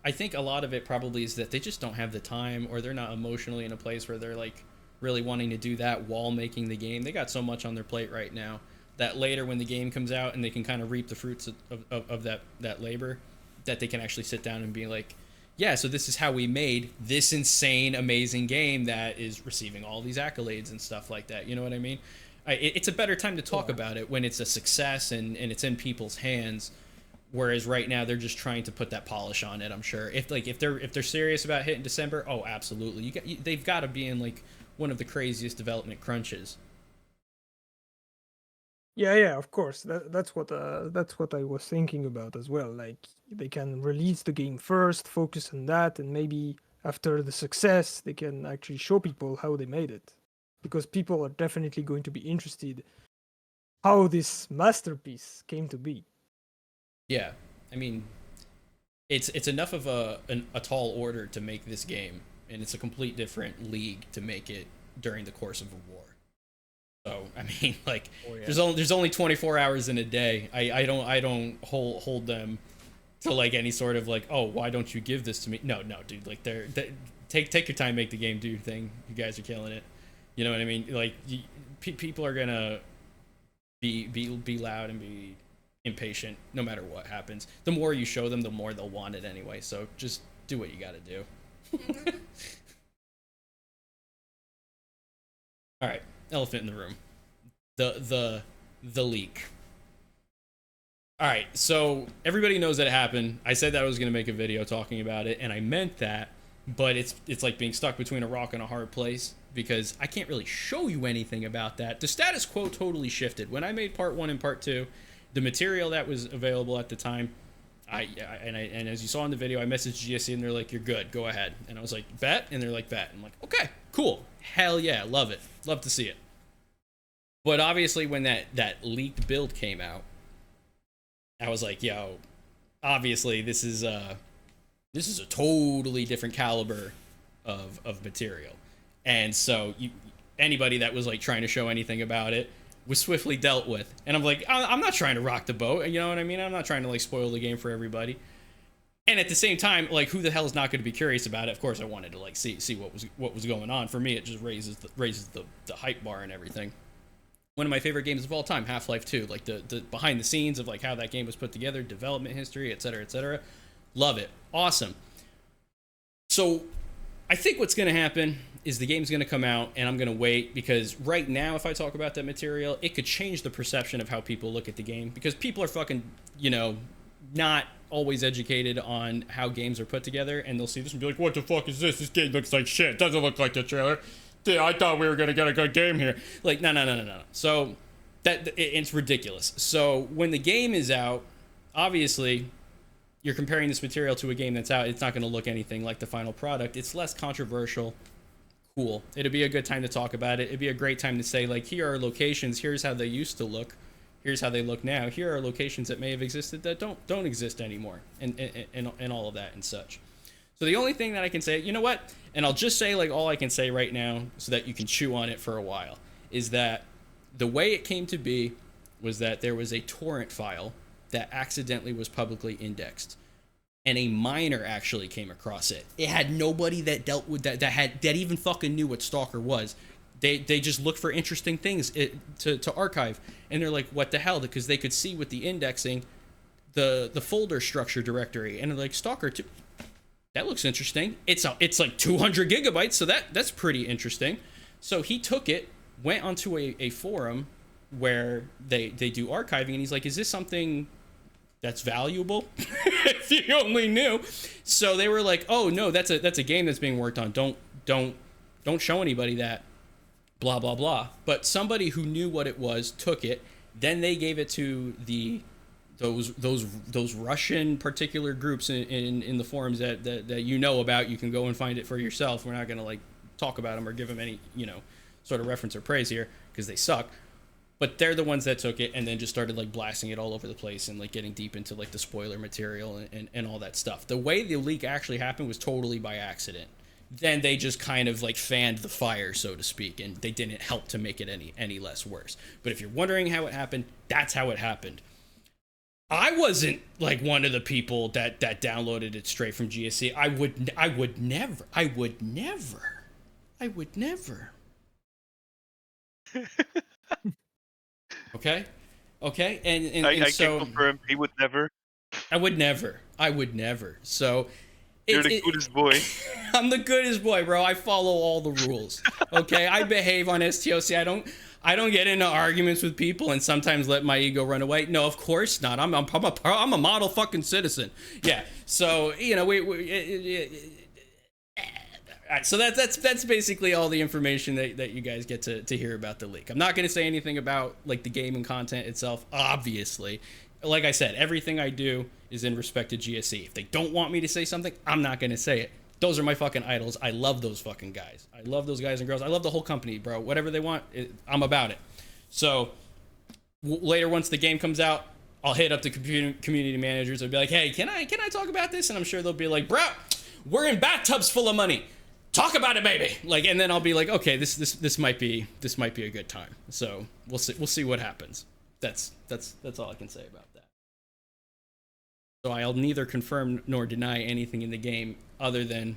I think a lot of it probably is that they just don't have the time, or they're not emotionally in a place where they're like really wanting to do that while making the game. They got so much on their plate right now that later when the game comes out and they can kind of reap the fruits of that labor, that they can actually sit down and be like, yeah, so this is how we made this insane, amazing game that is receiving all these accolades and stuff like that. You know what I mean? It's a better time to talk about it when it's a success and it's in people's hands. Whereas right now they're just trying to put that polish on it. I'm sure if they're serious about hitting December, oh, absolutely. They've got to be in like one of the craziest development crunches. Yeah, of course. That's what I was thinking about as well. Like they can release the game first, focus on that, and maybe after the success, they can actually show people how they made it, because people are definitely going to be interested how this masterpiece came to be. Yeah, I mean, it's enough of a tall order to make this game, and it's a complete different league to make it during the course of a war. So I mean, like, there's only 24 hours in a day. I don't hold them to like any sort of like, oh, why don't you give this to me? No, dude. Like, take your time, make the game do your thing. You guys are killing it. You know what I mean? Like, people are gonna be loud and be impatient no matter what happens. The more you show them, the more they'll want it anyway. So just do what you got to do. All right. Elephant in the room, the leak. All right, so everybody knows that it happened. I said that I was gonna make a video talking about it, and I meant that, but it's like being stuck between a rock and a hard place, because I can't really show you anything about that. The status quo totally shifted when I made part 1 and part 2. The material that was available at the time, And as you saw in the video, I messaged GSC and they're like, "You're good, go ahead." And I was like, "Bet," and they're like, "Bet." I'm like, "Okay, cool, hell yeah, love it, love to see it." But obviously, when that leaked build came out, I was like, "Yo, obviously this is a totally different caliber of material," and so anybody that was like trying to show anything about it was swiftly dealt with. And I'm like, I'm not trying to rock the boat, you know what I mean? I'm not trying to like spoil the game for everybody. And at the same time, like, who the hell is not going to be curious about it? Of course, I wanted to like see what was going on. For me, it just raises the hype bar and everything. One of my favorite games of all time, Half-Life 2, like the behind the scenes of like how that game was put together, development history, etc., etc. Love it, awesome. So I think what's going to happen is the game's going to come out and I'm going to wait, because right now, if I talk about that material, it could change the perception of how people look at the game, because people are fucking, not always educated on how games are put together, and they'll see this and be like, "What the fuck is this? This game looks like shit. Doesn't look like the trailer. I thought we were going to get a good game here." Like, no. So it's ridiculous. So when the game is out, obviously you're comparing this material to a game that's out. It's not going to look anything like the final product. It's less controversial. Cool. It'd be a good time to talk about it. It'd be a great time to say, like, here are locations. Here's how they used to look. Here's how they look now. Here are locations that may have existed that don't exist anymore, and all of that and such. So the only thing that I can say, you know what? And I'll just say, like, all I can say right now so that you can chew on it for a while, is that the way it came to be was that there was a torrent file that accidentally was publicly indexed, and a miner actually came across it. It had nobody that dealt with that even fucking knew what Stalker was. They just looked for interesting things to archive, and they're like, "What the hell?" Because they could see with the indexing the folder structure directory, and they're like, "Stalker 2, that looks interesting. It's like 200 gigabytes, so that's pretty interesting." So he took it, went onto a forum where they do archiving, and he's like, "Is this something that's valuable?" If you only knew. So they were like, "Oh no, that's a game that's being worked on. Don't show anybody that. Blah blah blah." But somebody who knew what it was took it. Then they gave it to those Russian particular groups in the forums that you know about. You can go and find it for yourself. We're not gonna like talk about them or give them any sort of reference or praise here, because they suck. But they're the ones that took it and then just started like blasting it all over the place and like getting deep into like the spoiler material and all that stuff. The way the leak actually happened was totally by accident. Then they just kind of like fanned the fire, so to speak, and they didn't help to make it any less worse. But if you're wondering how it happened, that's how it happened. I wasn't like one of the people that downloaded it straight from GSC. I would never. Okay, and I so can confirm he would never. I would never. So You're the goodest boy. I'm the goodest boy, bro. I follow all the rules. Okay, I behave on STOC. I don't get into arguments with people and sometimes let my ego run away. No, of course not. I'm a model fucking citizen. Yeah. So so that's basically all the information that you guys get to hear about the leak. I'm not going to say anything about like the game and content itself, obviously. Like I said, everything I do is in respect to GSC. If they don't want me to say something, I'm not going to say it. Those are my fucking idols. I love those fucking guys. I love those guys and girls. I love the whole company, bro. Whatever they want, I'm about it. So later, once the game comes out, I'll hit up the community managers and be like, "Hey, can I talk about this?" And I'm sure they'll be like, "Bro, we're in bathtubs full of money. Talk about it, baby." Like, and then I'll be like, "Okay, this might be a good time." So we'll see what happens. That's all I can say about that. So I'll neither confirm nor deny anything in the game other than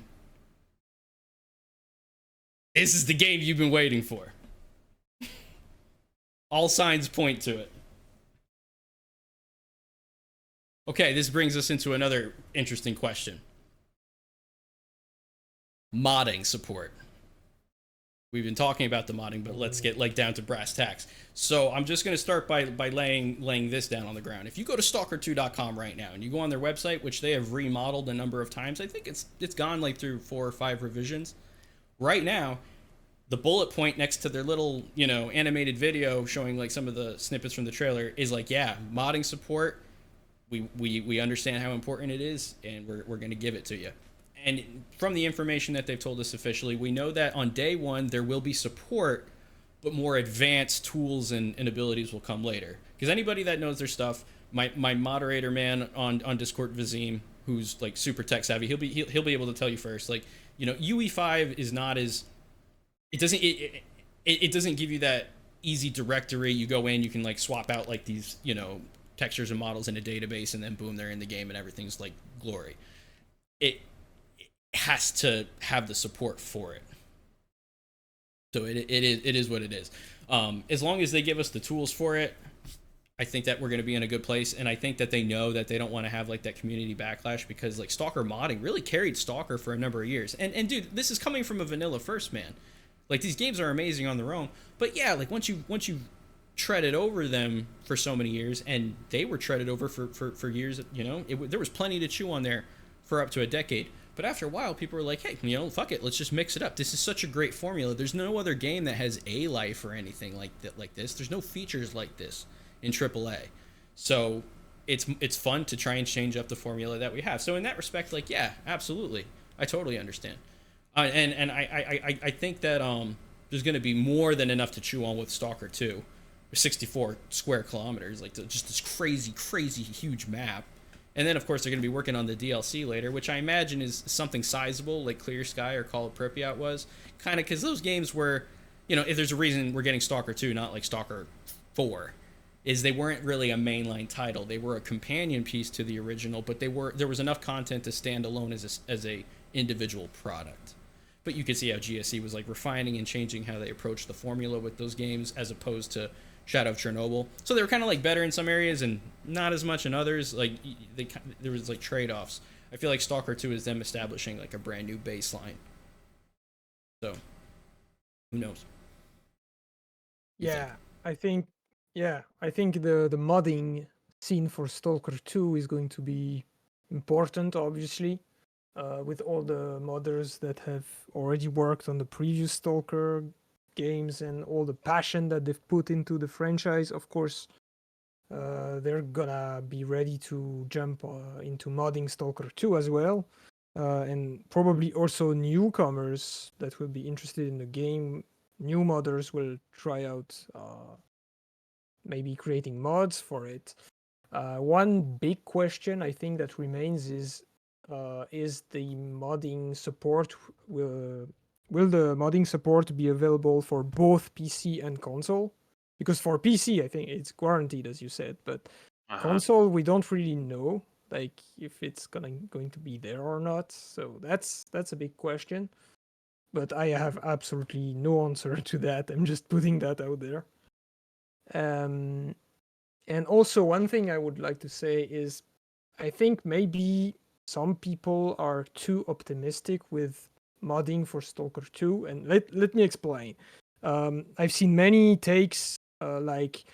this is the game you've been waiting for. All signs point to it. Okay, this brings us into another interesting question. Modding support. We've been talking about the modding, but let's get like down to brass tacks. So I'm just going to start by laying this down on the ground. If you go to Stalker2.com right now and you go on their website, which they have remodeled a number of times, I think it's gone like through 4 or 5 revisions. Right now, the bullet point next to their little animated video showing like some of the snippets from the trailer is like, yeah, modding support. we understand how important it is, and we're going to give it to you. And from the information that they've told us officially, we know that on day one there will be support, but more advanced tools and abilities will come later. Because anybody that knows their stuff, my moderator man on Discord, Vazim, who's like super tech savvy, he'll be able to tell you first. Like, you know, UE5 is not as it doesn't give you that easy directory. You go in, you can like swap out like these, you know, textures and models in a database, and then boom, they're in the game and everything's like glory. It has to have the support for it. So it is what it is. As long as they give us the tools for it, I think that we're going to be in a good place. And I think that they know that they don't want to have like that community backlash, because like Stalker modding really carried Stalker for a number of years. And dude, this is coming from a vanilla first man. Like, these games are amazing on their own, but yeah, like once you treaded over them for so many years, and they were treaded over for years, you know, there was plenty to chew on there for up to a decade. But after a while, people were like, hey, you know, fuck it, let's just mix it up. This is such a great formula. There's no other game that has a life or anything like that, like this. There's no features like this in AAA. So it's fun to try and change up the formula that we have. So in that respect, like, yeah, absolutely, I totally understand. And I think that there's going to be more than enough to chew on with Stalker 2. 64 square kilometers, like just this crazy huge map. And then of course they're going to be working on the DLC later, which I imagine is something sizable, like Clear Sky or Call of Pripyat was, kind of, because those games were, you know, if there's a reason we're getting Stalker 2, not like Stalker 4, is they weren't really a mainline title. They were a companion piece to the original, but there was enough content to stand alone as a individual product. But you could see how GSC was like refining and changing how they approached the formula with those games, as opposed to Shadow of Chernobyl. So they were kind of like better in some areas and not as much in others. Like there was like trade-offs. I feel like Stalker 2 is them establishing like a brand new baseline. So who knows? Yeah, I think the modding scene for Stalker 2 is going to be important, obviously. With all the modders that have already worked on the previous Stalker games and all the passion that they've put into the franchise, of course, they're gonna be ready to jump into modding Stalker 2 as well. And probably also newcomers that will be interested in the game. New modders will try out maybe creating mods for it. One big question I think that remains is the modding support will the modding support be available for both PC and console? Because for PC, I think it's guaranteed, as you said, but console we don't really know, like if it's going to be there or not. So that's a big question. But I have absolutely no answer to that. I'm just putting that out there. And also, one thing I would like to say is I think maybe some people are too optimistic with modding for Stalker 2. And let me explain. I've seen many takes like,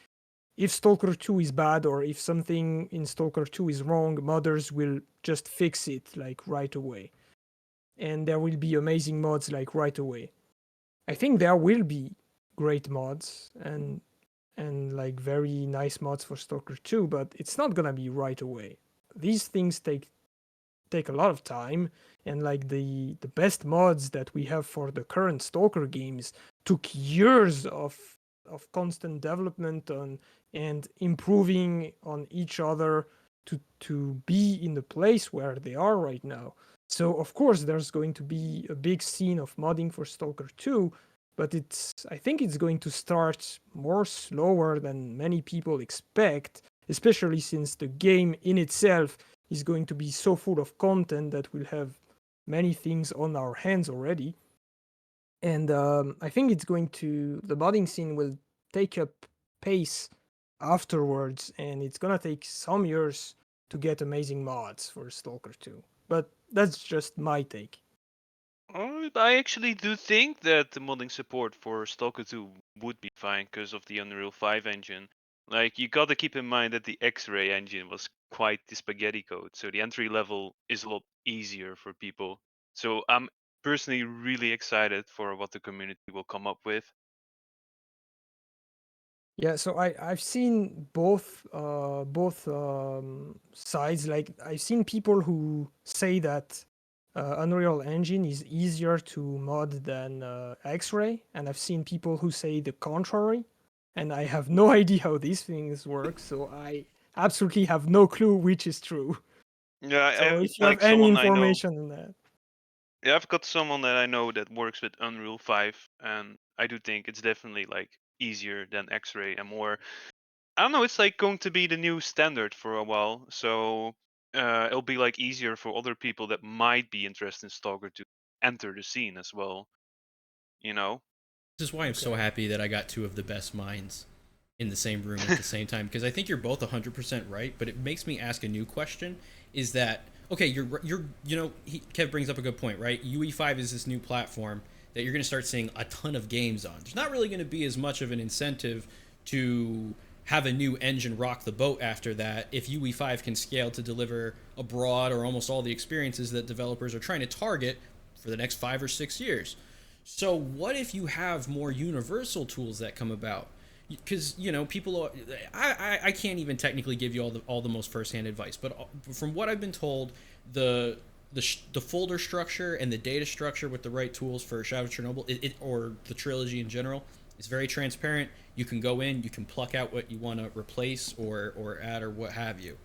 if Stalker 2 is bad or if something in Stalker 2 is wrong, modders will just fix it like right away. And there will be amazing mods like right away. I think there will be great mods and like very nice mods for Stalker 2, but it's not gonna be right away. These things take a lot of time, and like the best mods that we have for the current Stalker games took years of constant development on and improving on each other to be in the place where they are right now. So of course there's going to be a big scene of modding for Stalker 2, but I think it's going to start more slower than many people expect, especially since the game in itself is going to be so full of content that we'll have many things on our hands already. And I think the modding scene will take up pace afterwards, and it's gonna take some years to get amazing mods for Stalker 2. But that's just my take. I actually do think that the modding support for Stalker 2 would be fine because of the Unreal 5 engine. Like, you gotta keep in mind that the X-Ray engine was quite the spaghetti code, so the entry level is a lot easier for people. So I'm personally really excited for what the community will come up with. Yeah, so I've seen both sides. Like I've seen people who say that Unreal Engine is easier to mod than X-Ray, and I've seen people who say the contrary. And I have no idea how these things work, so I absolutely have no clue which is true. Yeah, I So have if you have like any someone I know. information on that, Yeah, I've got someone that I know that works with Unreal 5, and I do think it's definitely like easier than X-Ray and more. I don't know. It's like going to be the new standard for a while, so it'll be like easier for other people that might be interested in Stalker to enter the scene as well. You know? This is why I'm so okay. happy that I got two of the best minds in the same room at the same time, because I think you're both 100% right, but it makes me ask a new question. Is that okay? Kev brings up a good point, right? UE5 is this new platform that you're going to start seeing a ton of games on. There's not really going to be as much of an incentive to have a new engine rock the boat after that if UE5 can scale to deliver a broad or almost all the experiences that developers are trying to target for the next 5 or 6 years. So what if you have more universal tools that come about? Because people are, I can't even technically give you all the most firsthand advice, but from what I've been told, the folder structure and the data structure with the right tools for Shadow of Chernobyl, or the trilogy in general, is very transparent. You can go in, you can pluck out what you want to replace or add or what have you.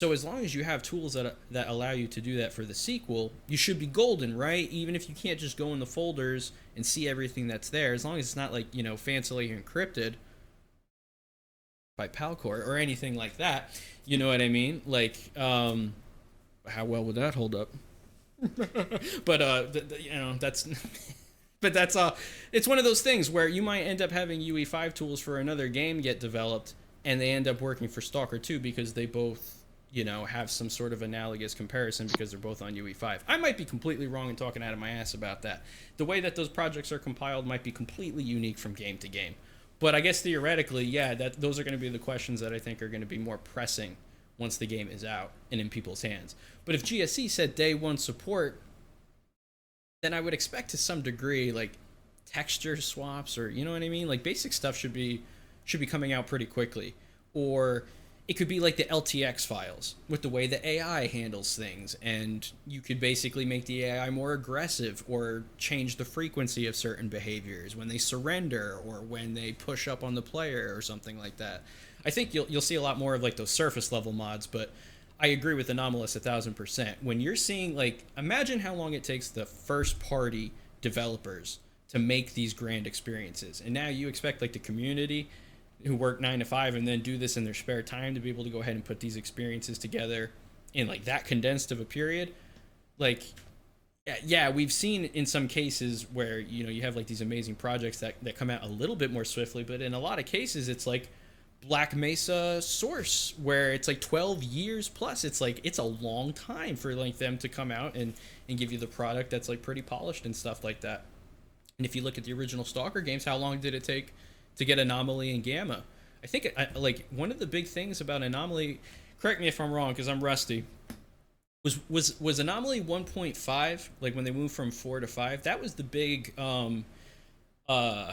So as long as you have tools that allow you to do that for the sequel, you should be golden, right? Even if you can't just go in the folders and see everything that's there, as long as it's not like fancily encrypted by PapaKev or anything like that. You know what I mean? Like, how well would that hold up? But that's. But that's it's one of those things where you might end up having UE5 tools for another game get developed, and they end up working for Stalker 2 because they both have some sort of analogous comparison because they're both on UE5. I might be completely wrong and talking out of my ass about that. The way that those projects are compiled might be completely unique from game to game. But I guess theoretically, yeah, those are going to be the questions that I think are going to be more pressing once the game is out and in people's hands. But if GSC said day one support, then I would expect to some degree like texture swaps, or you know what I mean? Like basic stuff should be coming out pretty quickly. Or it could be like the LTX files with the way the AI handles things, and you could basically make the AI more aggressive or change the frequency of certain behaviors when they surrender or when they push up on the player or something like that. I think you'll see a lot more of like those surface level mods, but I agree with Anomalous 1,000%. When you're seeing, like, imagine how long it takes the first party developers to make these grand experiences, and now you expect like the community who work 9 to 5 and then do this in their spare time to be able to go ahead and put these experiences together in like that condensed of a period. Like, yeah, we've seen in some cases where you have like these amazing projects that come out a little bit more swiftly, but in a lot of cases it's like Black Mesa Source, where it's like 12 years plus. It's like it's a long time for like them to come out and give you the product that's like pretty polished and stuff like that. And if you look at the original Stalker games, how long did it take to get Anomaly and Gamma? I think like one of the big things about Anomaly, correct me if I'm wrong because I'm rusty, was Anomaly 1.5, like when they moved from 4 to 5. That was the big uh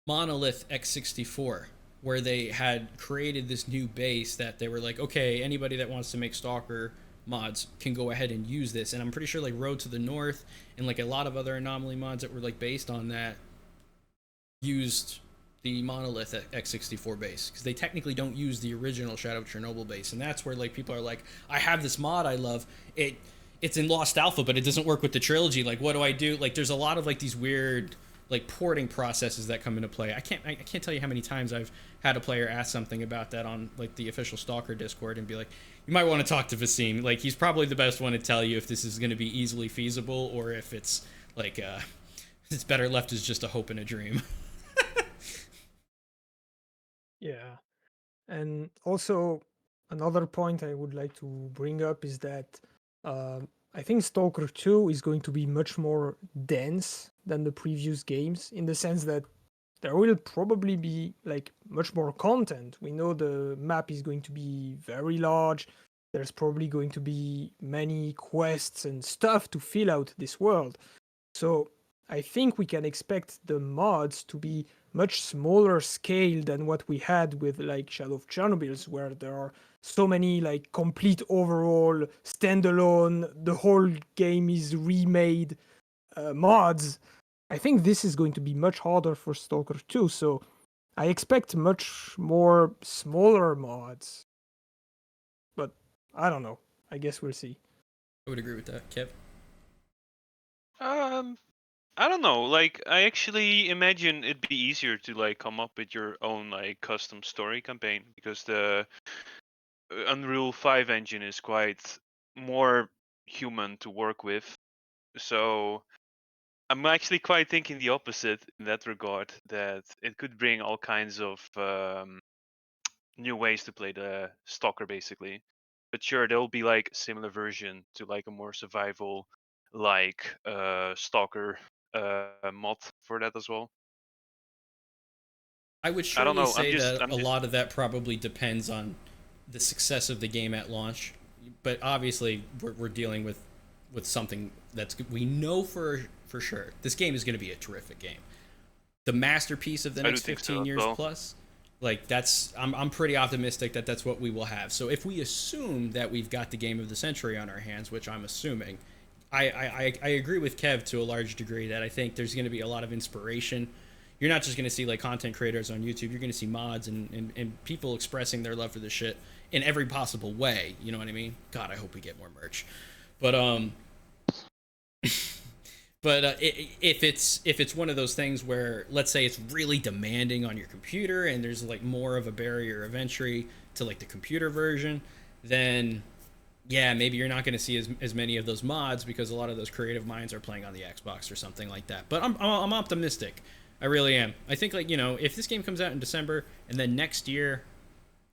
monolith X64, where they had created this new base that they were like, okay, anybody that wants to make Stalker mods can go ahead and use this. And I'm pretty sure like Road to the North and like a lot of other Anomaly mods that were like based on that used the monolith X64 base, because they technically don't use the original Shadow of Chernobyl base. And that's where like people are like, I have this mod I love it, it's in Lost Alpha but it doesn't work with the trilogy, like what do I do? Like there's a lot of like these weird like porting processes that come into play. I can't tell you how many times I've had a player ask something about that on like the official Stalker Discord and be like, you might want to talk to Vasim. Like he's probably the best one to tell you if this is going to be easily feasible or if it's like it's better left as just a hope and a dream. Yeah. And also, another point I would like to bring up is that I think Stalker 2 is going to be much more dense than the previous games, in the sense that there will probably be like much more content. We know the map is going to be very large. There's probably going to be many quests and stuff to fill out this world. So I think we can expect the mods to be much smaller scale than what we had with like Shadow of Chernobyl's, where there are so many like complete overall standalone, the whole game is remade mods. I think this is going to be much harder for Stalker 2, so I expect much more smaller mods. But I don't know. I guess we'll see. I would agree with that, Kev. I don't know. Like, I actually imagine it'd be easier to like come up with your own like custom story campaign because the Unreal 5 engine is quite more human to work with. So I'm actually quite thinking the opposite in that regard, that it could bring all kinds of new ways to play the Stalker, basically. But sure, there'll be like a similar version to like a more survival like Stalker mod for that as well. I would I don't surely know. say that I'm a just lot of that probably depends on the success of the game at launch. But obviously, we're dealing with something that's we know for sure. This game is going to be a terrific game. The masterpiece of the I do next think so 15 as years well. plus. Like that's I'm pretty optimistic that that's what we will have. So if we assume that we've got the game of the century on our hands, which I'm assuming, I agree with Kev to a large degree that I think there's going to be a lot of inspiration. You're not just going to see like content creators on YouTube. You're going to see mods and people expressing their love for this shit in every possible way. You know what I mean? God, I hope we get more merch. But if it's one of those things where, let's say, it's really demanding on your computer and there's like more of a barrier of entry to like the computer version, then yeah, maybe you're not going to see as many of those mods because a lot of those creative minds are playing on the Xbox or something like that. But I'm optimistic. I really am. I think, like, you know, if this game comes out in December and then next year,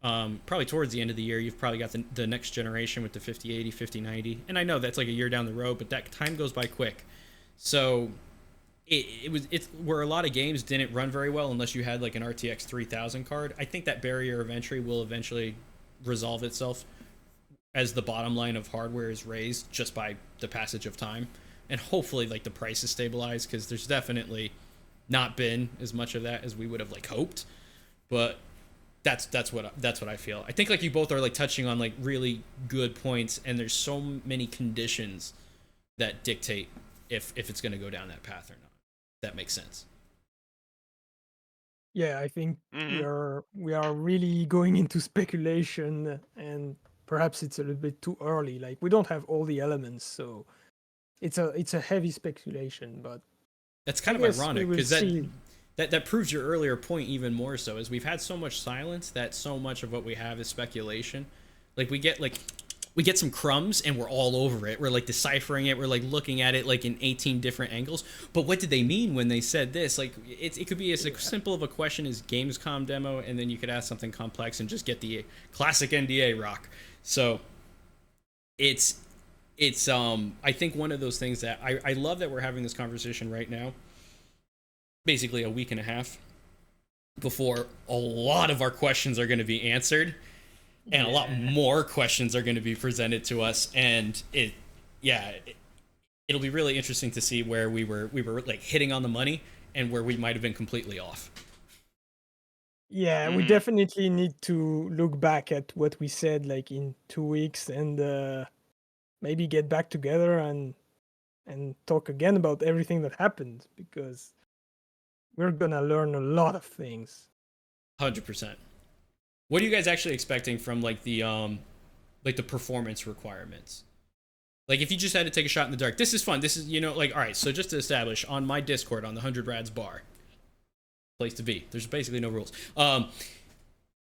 probably towards the end of the year, you've probably got the next generation with the 5080, 5090. And I know that's like a year down the road, but that time goes by quick. So it's where a lot of games didn't run very well unless you had like an RTX 3000 card. I think that barrier of entry will eventually resolve itself as the bottom line of hardware is raised just by the passage of time, and hopefully like the price is stabilized, because there's definitely not been as much of that as we would have like hoped. But that's what I feel. I think like you both are like touching on like really good points, and there's so many conditions that dictate if it's going to go down that path or not. That makes sense. Yeah, I think Mhm. we are really going into speculation, and perhaps it's a little bit too early. Like we don't have all the elements, so it's a heavy speculation. But That's I kind of guess we ironic, will because see. that proves your earlier point even more so, is we've had so much silence that so much of what we have is speculation. Like we get some crumbs and we're all over it. We're like deciphering it. We're like looking at it like in 18 different angles. But what did they mean when they said this? Like it could be as simple of a question as Gamescom demo, and then you could ask something complex and just get the classic NDA rock. So it's I think one of those things that I love that we're having this conversation right now, basically a week and a half before a lot of our questions are going to be answered, and a lot more questions are going to be presented to us, and it'll be really interesting to see where we were like hitting on the money and where we might have been completely off. Yeah, we Mhm. definitely need to look back at what we said like in 2 weeks, and maybe get back together and talk again about everything that happened, because we're gonna learn a lot of things. 100%. What are you guys actually expecting from like the performance requirements? Like, if you just had to take a shot in the dark, this is fun. This is, you know, like, all right, so just to establish, on my Discord, on the 100 Rads Bar, place to be, there's basically no rules.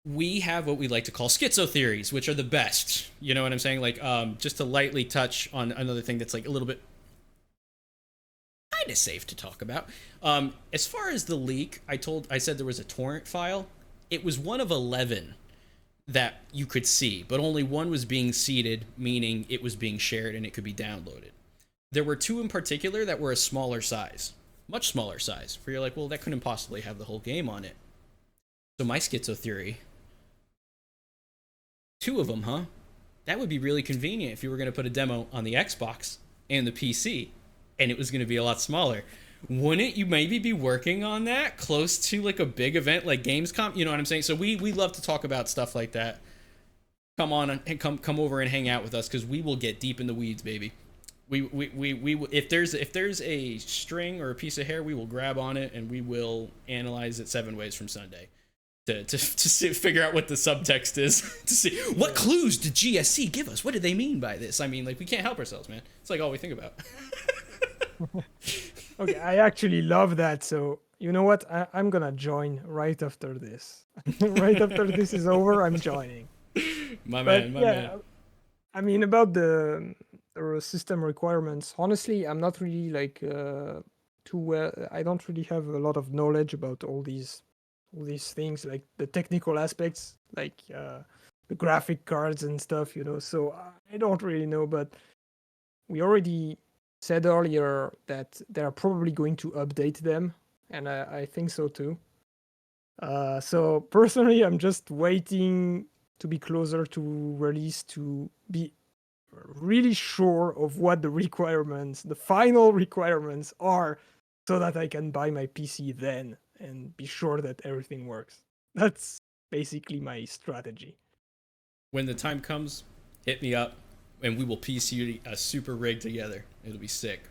We have what we like to call schizo theories, which are the best. You know what I'm saying? Like, just to lightly touch on another thing that's like a little bit kind of safe to talk about. As far as the leak, I said there was a torrent file. It was one of 11 that you could see, but only one was being seeded, meaning it was being shared and it could be downloaded. There were two in particular that were a smaller size, much smaller size, where you're like, well, that couldn't possibly have the whole game on it. So my schizo theory, two of them, huh? That would be really convenient if you were going to put a demo on the Xbox and the PC, and it was going to be a lot smaller. wouldn't you maybe be working on that close to like a big event like Gamescom? You know what I'm saying? So we love to talk about stuff like that. Come on and come over and hang out with us because we will get deep in the weeds, baby. We if there's a string or a piece of hair, we will grab on it and we will analyze it 7 ways from Sunday to figure out what the subtext is to see what clues did GSC give us. What did they mean by this? I mean, like, we can't help ourselves, man. It's like all we think about. Okay, I actually love that. So you know what? I'm gonna join right after this. Right after this is over, I'm joining. My But man. I mean, about the system requirements, honestly, I'm not really like too well. I don't really have a lot of knowledge about all these things, like the technical aspects, like the graphic cards and stuff, you know. So I don't really know, but we already said earlier that they're probably going to update them, and I think so too. So personally, I'm just waiting to be closer to release to be really sure of what the requirements, the final requirements are, so that I can buy my PC then and be sure that everything works. That's basically my strategy. When the time comes, hit me up and we will piece you a super rig together. It'll be sick.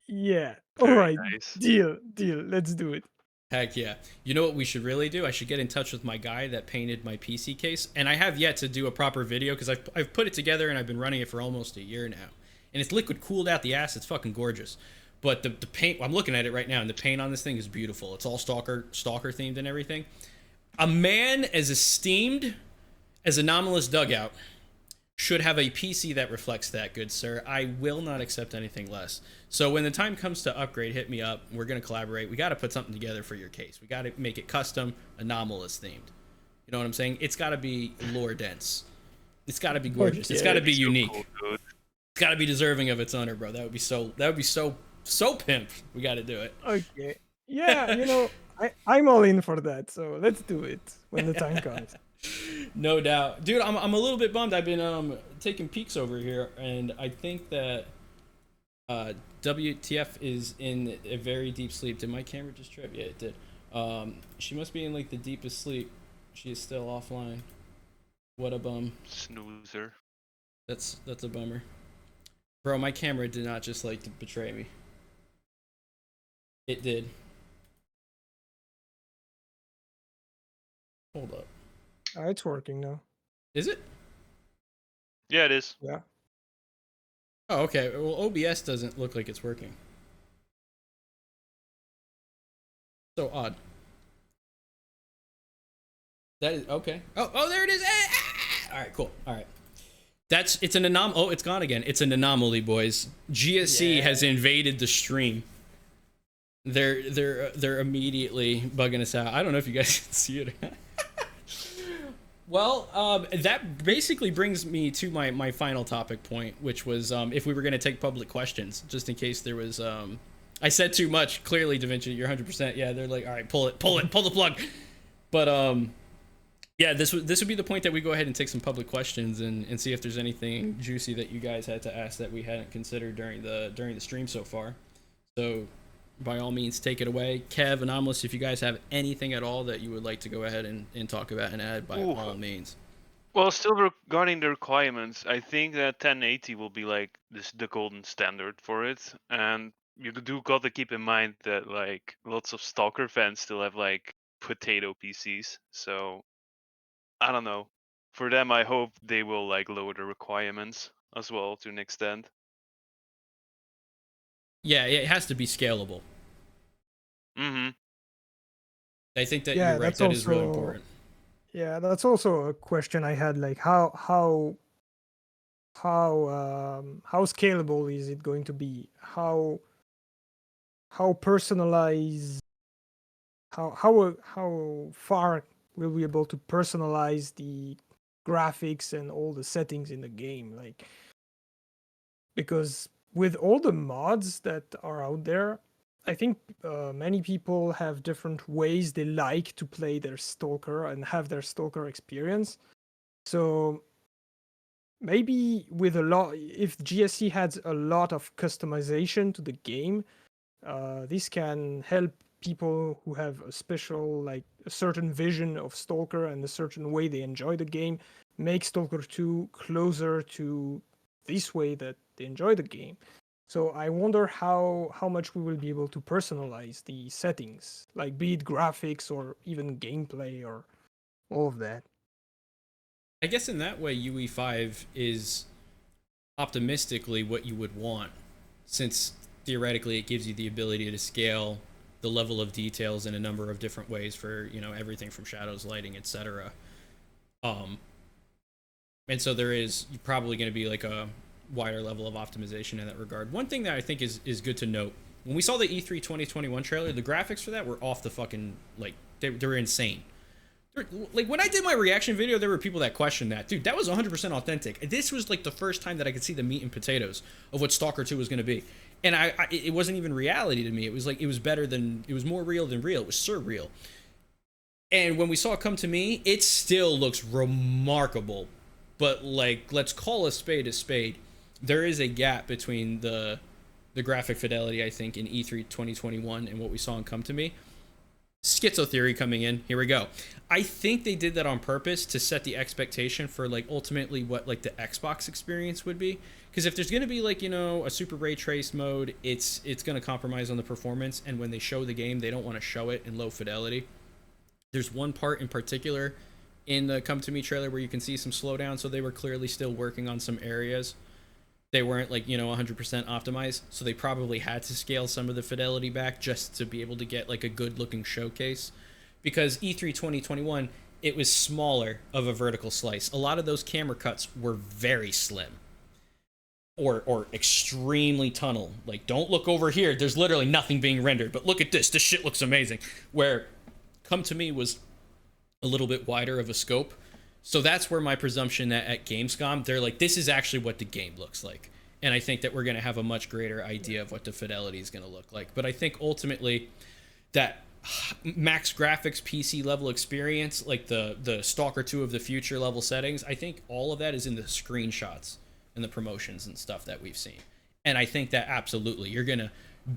Yeah. All Very right. nice. Deal. Let's do it. Heck yeah. You know what we should really do? I should get in touch with my guy that painted my PC case. And I have yet to do a proper video because I've put it together and I've been running it for almost a year now. And it's liquid cooled out the ass. It's fucking gorgeous. But the paint, I'm looking at it right now, and the paint on this thing is beautiful. It's all Stalker themed and everything. A man as esteemed as Anomalous Dugout should have a PC that reflects that, good sir. I will not accept anything less. So when the time comes to upgrade, hit me up. We're going to collaborate. We got to put something together for your case. We got to make it custom, Anomalous themed. You know what I'm saying? It's got to be lore dense. It's got to be gorgeous. It's got to be unique. Cool, It's got to be deserving of its owner, bro. That would be so pimp. We got to do it. Okay. Yeah, you know, I'm all in for that. So let's do it when the time comes. No doubt, dude. I'm a little bit bummed. I've been taking peeks over here, and I think that WTF is in a very deep sleep. Did my camera just trip? Yeah, it did. She must be in like the deepest sleep. She is still offline. What a bum. Snoozer. That's a bummer, bro. My camera did not just like to betray me. It did. Hold up. It's working now. Is it? Yeah, it is. Yeah. Oh, okay. Well, OBS doesn't look like it's working. So odd. That is okay. Oh, there it is. All right, cool. All right. It's an anomaly. Oh, it's gone again. It's an anomaly, boys. GSC has invaded the stream. They're immediately bugging us out. I don't know if you guys can see it. Well, that basically brings me to my final topic point, which was if we were going to take public questions, just in case there was. I said too much. Clearly, DaVinci, you're 100%. Yeah, they're like, all right, pull the plug. But yeah, this would be the point that we go ahead and take some public questions and see if there's anything juicy that you guys had to ask that we hadn't considered during the stream so far. So, by all means, take it away. Kev, Anomalous, if you guys have anything at all that you would like to go ahead and talk about and add, by all means. Well, still regarding the requirements, I think that 1080 will be like the golden standard for it, and you do got to keep in mind that like lots of Stalker fans still have like potato PCs, so I don't know. For them, I hope they will like lower the requirements as well to an extent. Yeah, it has to be scalable. Mm-hmm. I think that you're right. That is really important. Yeah, that's also a question I had. Like, how scalable is it going to be? How personalized? How far will we be able to personalize the graphics and all the settings in the game? Like, because with all the mods that are out there, I think many people have different ways they like to play their Stalker and have their Stalker experience. So maybe with if GSC had a lot of customization to the game, this can help people who have a special, like a certain vision of Stalker and a certain way they enjoy the game, make Stalker 2 closer to this way that they enjoy the game. So I wonder how much we will be able to personalize the settings, like be it graphics or even gameplay or all of that. I guess in that way, UE5 is optimistically what you would want, since theoretically it gives you the ability to scale the level of details in a number of different ways for, you know, everything from shadows, lighting, etc. And so there is probably going to be like a wider level of optimization in that regard. One thing that I think is good to note, when we saw the E3 2021 trailer, the graphics for that were off the fucking, like, they were insane. Like, when I did my reaction video, there were people that questioned that. Dude, that was 100% authentic. This was like the first time that I could see the meat and potatoes of what Stalker 2 was going to be. And it wasn't even reality to me. It was like, it was better than, it was more real than real. It was surreal. And when we saw it come to me, it still looks remarkable. But, like, let's call a spade a spade. There is a gap between the graphic fidelity, I think, in E3 2021 and what we saw in Come to Me. Schizo theory coming in. Here we go. I think they did that on purpose to set the expectation for, like, ultimately what, like, the Xbox experience would be. Because if there's going to be, like, you know, a super ray trace mode, it's going to compromise on the performance. And when they show the game, they don't want to show it in low fidelity. There's one part in particular in the Come to Me trailer where you can see some slowdown. So they were clearly still working on some areas. They weren't, like, you know, 100% optimized, so they probably had to scale some of the fidelity back just to be able to get, like, a good-looking showcase. Because E3 2021, it was smaller of a vertical slice. A lot of those camera cuts were very slim. Or extremely tunnel. Like, don't look over here, there's literally nothing being rendered, but look at this shit looks amazing. Where Come to Me was a little bit wider of a scope. So that's where my presumption that at Gamescom, they're like, this is actually what the game looks like. And I think that we're going to have a much greater idea of what the fidelity is going to look like. But I think ultimately that max graphics PC level experience, like the Stalker 2 of the future level settings, I think all of that is in the screenshots and the promotions and stuff that we've seen. And I think that absolutely, you're going to,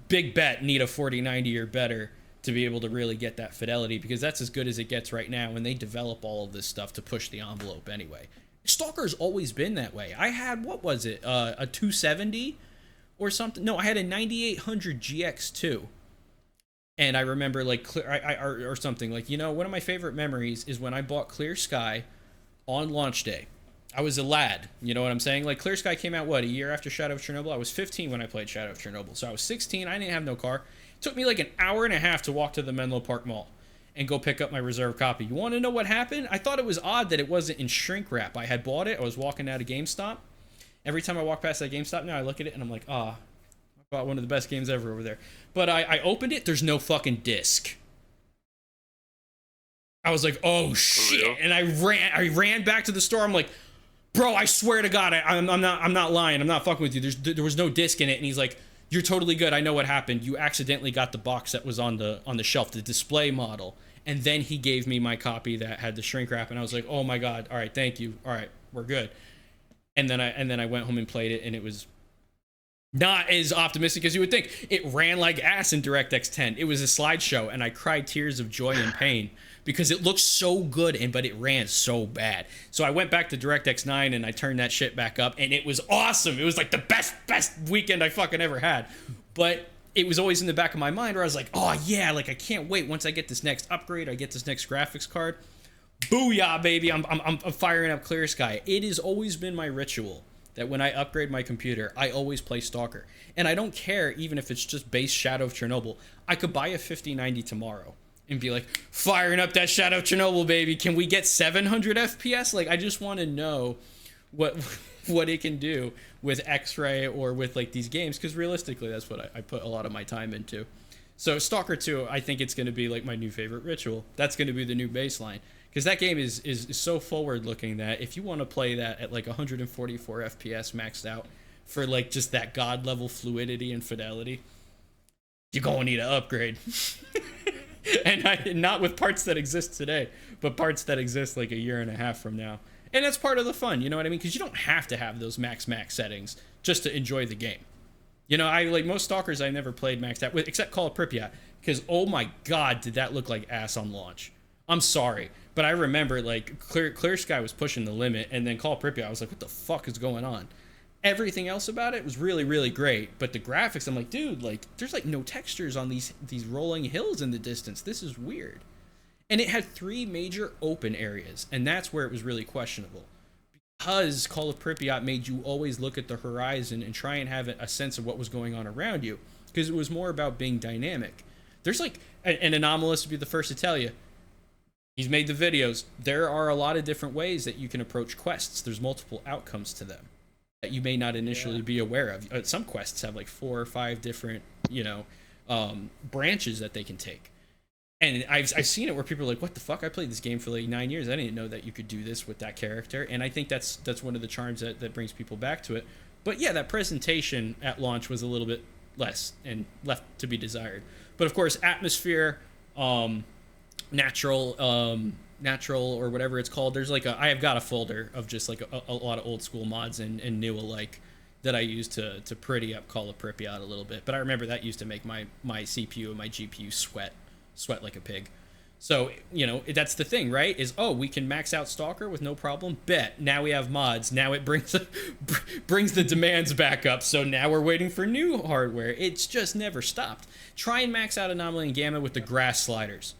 big bet, need a 4090 or better to be able to really get that fidelity, because that's as good as it gets right now, and they develop all of this stuff to push the envelope anyway. Stalker's always been that way. I had, what was it, a 270 or something? No, I had a 9800 GX2. And I remember, like, or something, like, you know, one of my favorite memories is when I bought Clear Sky on launch day. I was a lad, you know what I'm saying? Like, Clear Sky came out, what, a year after Shadow of Chernobyl? I was 15 when I played Shadow of Chernobyl. So I was 16, I didn't have no car. It took me like an hour and a half to walk to the Menlo Park Mall and go pick up my reserve copy. You want to know what happened? I thought it was odd that it wasn't in shrink wrap. I had bought it. I was walking out of GameStop. Every time I walk past that GameStop now, I look at it and I'm like, I bought one of the best games ever over there. But I opened it. There's no fucking disc. I was like, oh shit. And I ran back to the store. I'm like, bro, I swear to God, I'm not lying. I'm not fucking with you. There was no disc in it. And he's like, you're totally good. I know what happened. You accidentally got the box that was on the shelf, the display model. And then he gave me my copy that had the shrink wrap, and I was like, oh my God, all right, thank you. All right, we're good. And then I went home and played it, and it was not as optimistic as you would think. It ran like ass in DirectX 10. It was a slideshow, and I cried tears of joy and pain because it looked so good, but it ran so bad. So I went back to DirectX 9 and I turned that shit back up, and it was awesome. It was like the best weekend I fucking ever had. But it was always in the back of my mind where I was like, oh yeah, like I can't wait. Once I get this next upgrade, I get this next graphics card. Booyah, baby, I'm firing up Clear Sky. It has always been my ritual that when I upgrade my computer, I always play Stalker. And I don't care even if it's just base Shadow of Chernobyl. I could buy a 5090 tomorrow and be like, firing up that Shadow of Chernobyl, baby. Can we get 700 FPS? Like, I just want to know what it can do with X-Ray or with, like, these games, because realistically, that's what I put a lot of my time into. So Stalker 2, I think it's going to be, like, my new favorite ritual. That's going to be the new baseline. Because that game is so forward-looking that if you want to play that at, like, 144 FPS maxed out for, like, just that god-level fluidity and fidelity, you're going to need an upgrade. And not with parts that exist today, but parts that exist, like, a year and a half from now. And that's part of the fun, you know what I mean? Because you don't have to have those max settings just to enjoy the game. You know, I like most Stalkers I never played maxed out with, except Call of Pripyat, because oh my god, did that look like ass on launch. I'm sorry, but I remember like Clear Sky was pushing the limit, and then Call of Pripyat, I was like, what the fuck is going on? Everything else about it was really, really great, but the graphics, I'm like, dude, like there's like no textures on these rolling hills in the distance. This is weird. And it had 3 major open areas, and that's where it was really questionable. Because Call of Pripyat made you always look at the horizon and try and have a sense of what was going on around you, because it was more about being dynamic. There's like an Anomalous would be the first to tell you. He's made the videos. There are a lot of different ways that you can approach quests. There's multiple outcomes to them that you may not initially be aware of. Some quests have like 4 or 5 different, branches that they can take. And I've seen it where people are like, what the fuck? I played this game for like 9 years. I didn't know that you could do this with that character. And I think that's one of the charms that brings people back to it. But yeah, that presentation at launch was a little bit less and left to be desired. But of course, atmosphere, natural or whatever it's called. There's like I have got a folder of just like a lot of old school mods and new alike that I use to pretty up Call of Pripyat a little bit. But I remember that used to make my CPU and my GPU sweat like a pig. So, that's the thing, right? Is, we can max out Stalker with no problem. Bet. Now we have mods. Now it brings the demands back up. So now we're waiting for new hardware. It's just never stopped. Try and max out Anomaly and Gamma with the grass sliders.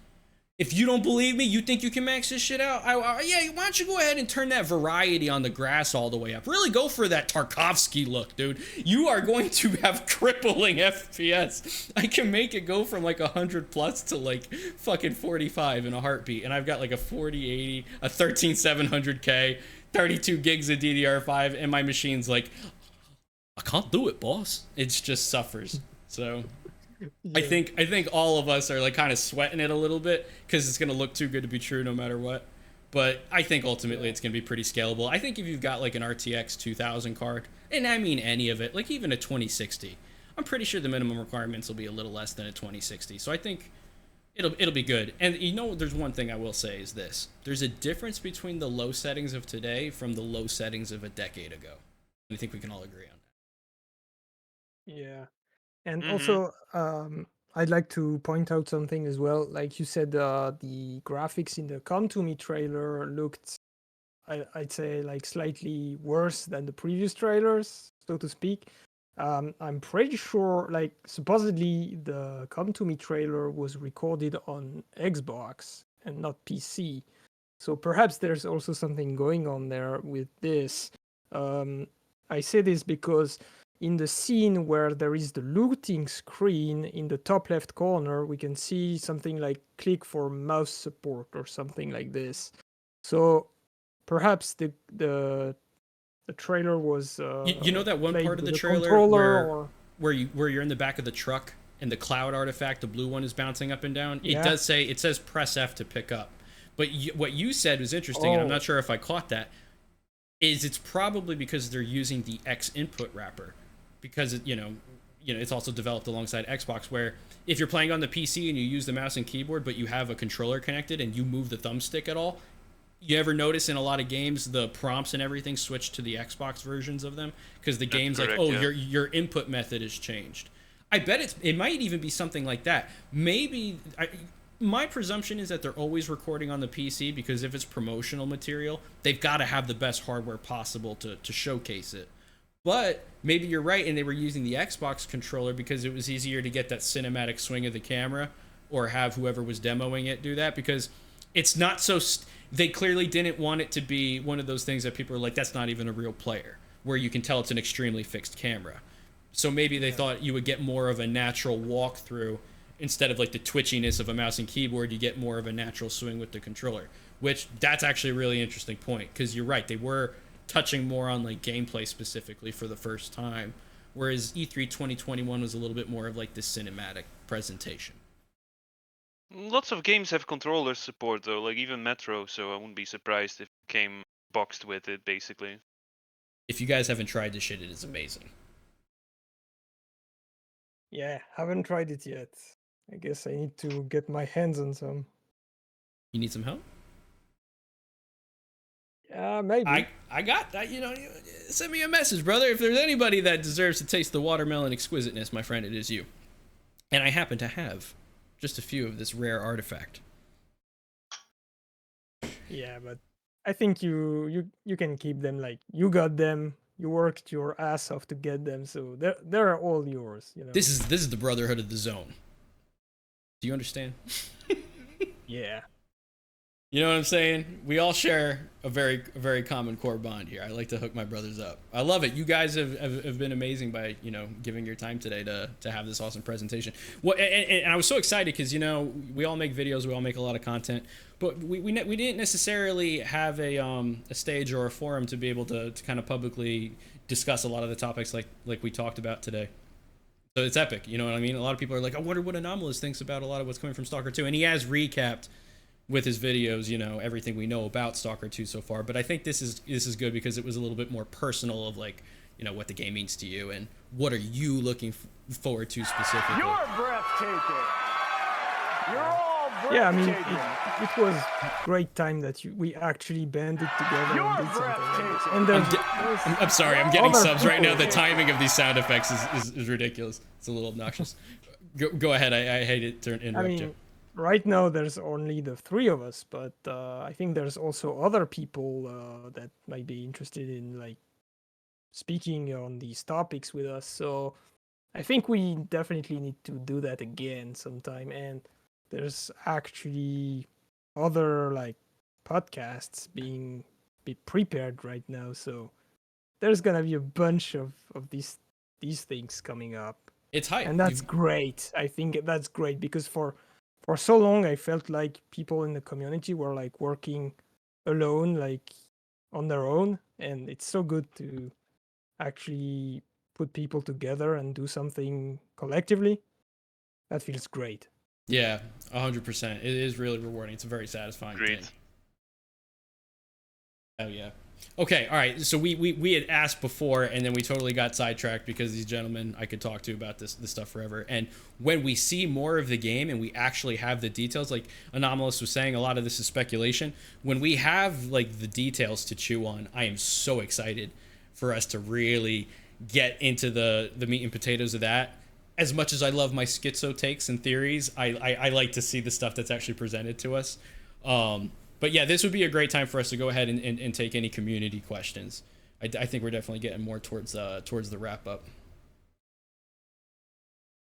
If you don't believe me, you think you can max this shit out? Yeah, why don't you go ahead and turn that variety on the grass all the way up? Really go for that Tarkovsky look, dude. You are going to have crippling FPS. I can make it go from like 100 plus to like fucking 45 in a heartbeat. And I've got like a 4080, a 13700K, 32 gigs of DDR5, and my machine's like, I can't do it, boss. It just suffers. So... Yeah. I think all of us are like kind of sweating it a little bit because it's going to look too good to be true no matter what. But I think ultimately it's going to be pretty scalable. I think if you've got like an RTX 2000 card, and I mean any of it, like even a 2060, I'm pretty sure the minimum requirements will be a little less than a 2060. So I think it'll be good. And there's one thing I will say is this. There's a difference between the low settings of today from the low settings of a decade ago. And I think we can all agree on that. Yeah. And also, I'd like to point out something as well. Like you said, the graphics in the Come To Me trailer looked, I'd say, like slightly worse than the previous trailers, so to speak. I'm pretty sure, like, supposedly the Come To Me trailer was recorded on Xbox and not PC. So perhaps there's also something going on there with this. I say this because in the scene where there is the looting screen in the top left corner, we can see something like click for mouse support or something like this. So perhaps the trailer was you know that one part of the trailer where you're in the back of the truck and the cloud artifact, the blue one, is bouncing up and down. Yeah. It says press F to pick up. But what you said was interesting, and I'm not sure if I caught that. It's probably because they're using the X input wrapper, because it's also developed alongside Xbox, where if you're playing on the PC and you use the mouse and keyboard but you have a controller connected and you move the thumbstick at all, you ever notice in a lot of games the prompts and everything switch to the Xbox versions of them because the game's correct, like, your input method has changed. I bet it might even be something like that. Maybe my presumption is that they're always recording on the PC because if it's promotional material, they've got to have the best hardware possible to showcase it. But maybe you're right, and they were using the Xbox controller because it was easier to get that cinematic swing of the camera, or have whoever was demoing it do that, because it's not so... they clearly didn't want it to be one of those things that people are like, that's not even a real player, where you can tell it's an extremely fixed camera. So maybe they thought you would get more of a natural walkthrough. Instead of like the twitchiness of a mouse and keyboard, you get more of a natural swing with the controller, which that's actually a really interesting point, because you're right, they were touching more on like gameplay specifically for the first time, whereas E3 2021 was a little bit more of like this cinematic presentation. Lots of games have controller support though, like even Metro, so I wouldn't be surprised if it came boxed with it, basically. If you guys haven't tried this shit, it is amazing. Yeah, haven't tried it yet. I guess I need to get my hands on some. You need some help? Maybe. I got that. Send me a message, brother. If there's anybody that deserves to taste the watermelon exquisiteness, my friend, it is you. And I happen to have just a few of this rare artifact. Yeah, but I think you can keep them. Like, you got them. You worked your ass off to get them, so they're all yours. This is the brotherhood of the zone. Do you understand? Yeah. You know what I'm saying? We all share a very common core bond here. I like to hook my brothers up. I love it. You guys have been amazing by giving your time today to have this awesome presentation. Well, and I was so excited because we all make videos, we all make a lot of content, but we didn't necessarily have a stage or a forum to be able to kind of publicly discuss a lot of the topics like we talked about today. So it's epic. You know what I mean? A lot of people are like, I wonder what Anomalous thinks about a lot of what's coming from Stalker 2, and he has recapped with his videos, everything we know about Stalker 2 so far. But I think this is good because it was a little bit more personal of what the game means to you and what are you looking forward to specifically. You're breathtaking. You're all breathtaking. Yeah, I mean, it was great time that we actually banded together You're and did something like this. breathtaking. And I'm sorry, I'm getting other subs right now. people. The timing of these sound effects is ridiculous. It's a little obnoxious. Go ahead. I hate it to interrupt you. Right now there's only the three of us, but I think there's also other people that might be interested in speaking on these topics with us. So I think we definitely need to do that again sometime. And there's actually other podcasts being prepared right now. So there's gonna be a bunch of these things coming up. It's hype. And that's great. I think that's great because for so long I felt like people in the community were working alone, on their own, and it's so good to actually put people together and do something collectively. That feels great. Yeah, 100%. It is really rewarding. It's a very satisfying thing. Oh yeah. Okay, all right. So we had asked before, and then we totally got sidetracked because these gentlemen I could talk to about this stuff forever. And when we see more of the game and we actually have the details, like Anomalous was saying, a lot of this is speculation. When we have the details to chew on, I am so excited for us to really get into the meat and potatoes of that. As much as I love my schizo takes and theories, I like to see the stuff that's actually presented to us. But yeah, this would be a great time for us to go ahead and take any community questions. I think we're definitely getting more towards the wrap up.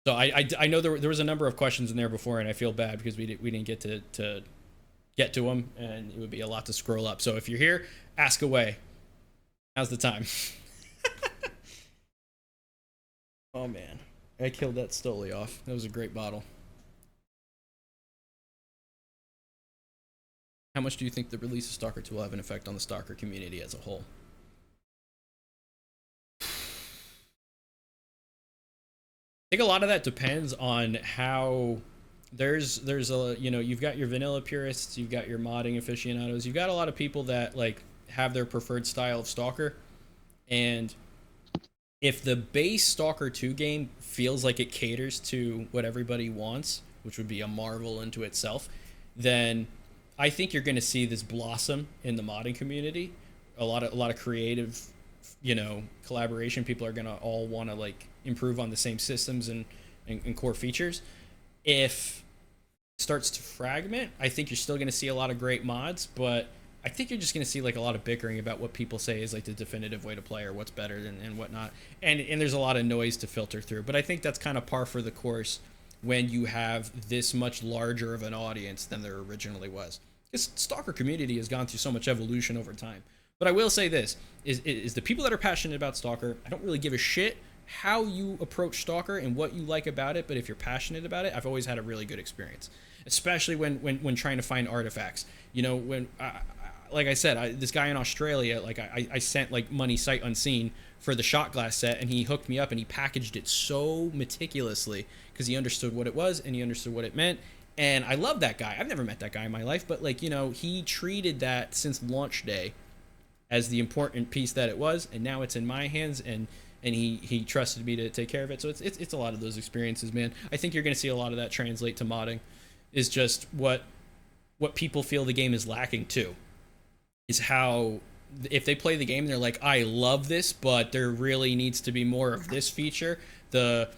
So I know there was a number of questions in there before, and I feel bad because we didn't get to get to them, and it would be a lot to scroll up. So if you're here, ask away. Now's the time. Oh man, I killed that St.A.L.K.E.R off. That was a great bottle. How much do you think the release of Stalker 2 will have an effect on the Stalker community as a whole? I think a lot of that depends on how there's a you've got your vanilla purists, you've got your modding aficionados, you've got a lot of people that have their preferred style of Stalker, and if the base Stalker 2 game feels like it caters to what everybody wants, which would be a marvel into itself, then I think you're going to see this blossom in the modding community. A lot of creative, collaboration. People are going to all want to improve on the same systems and core features. If it starts to fragment, I think you're still going to see a lot of great mods, but I think you're just going to see a lot of bickering about what people say is the definitive way to play or what's better and whatnot. And there's a lot of noise to filter through. But I think that's kind of par for the course when you have this much larger of an audience than there originally was. This Stalker community has gone through so much evolution over time. But I will say this, is the people that are passionate about Stalker, I don't really give a shit how you approach Stalker and what you like about it, but if you're passionate about it, I've always had a really good experience. Especially when trying to find artifacts. Like I said, this guy in Australia, I sent money sight unseen for the shot glass set, and he hooked me up and he packaged it so meticulously because he understood what it was and he understood what it meant. And I love that guy. I've never met that guy in my life, but he treated that since launch day as the important piece that it was, and now it's in my hands, and he trusted me to take care of it. So it's a lot of those experiences, man. I think you're going to see a lot of that translate to modding. Is just what people feel the game is lacking too. is how if they play the game and they're like, I love this, but there really needs to be more of this feature. The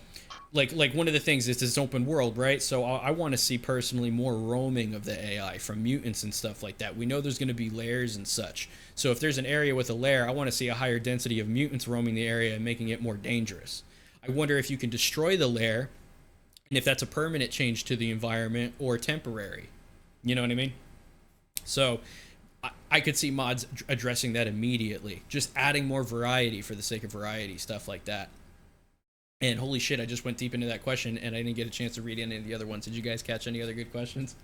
like one of the things is this open world, right? So I want to see personally more roaming of the AI from mutants and stuff like that. We know there's going to be lairs and such. So if there's an area with a lair, I want to see a higher density of mutants roaming the area and making it more dangerous. I wonder if you can destroy the lair and if that's a permanent change to the environment or temporary. You know what I mean? So I could see mods addressing that immediately, just adding more variety for the sake of variety, stuff like that. And holy shit, I just went deep into that question and I didn't get a chance to read any of the other ones. Did you guys catch any other good questions?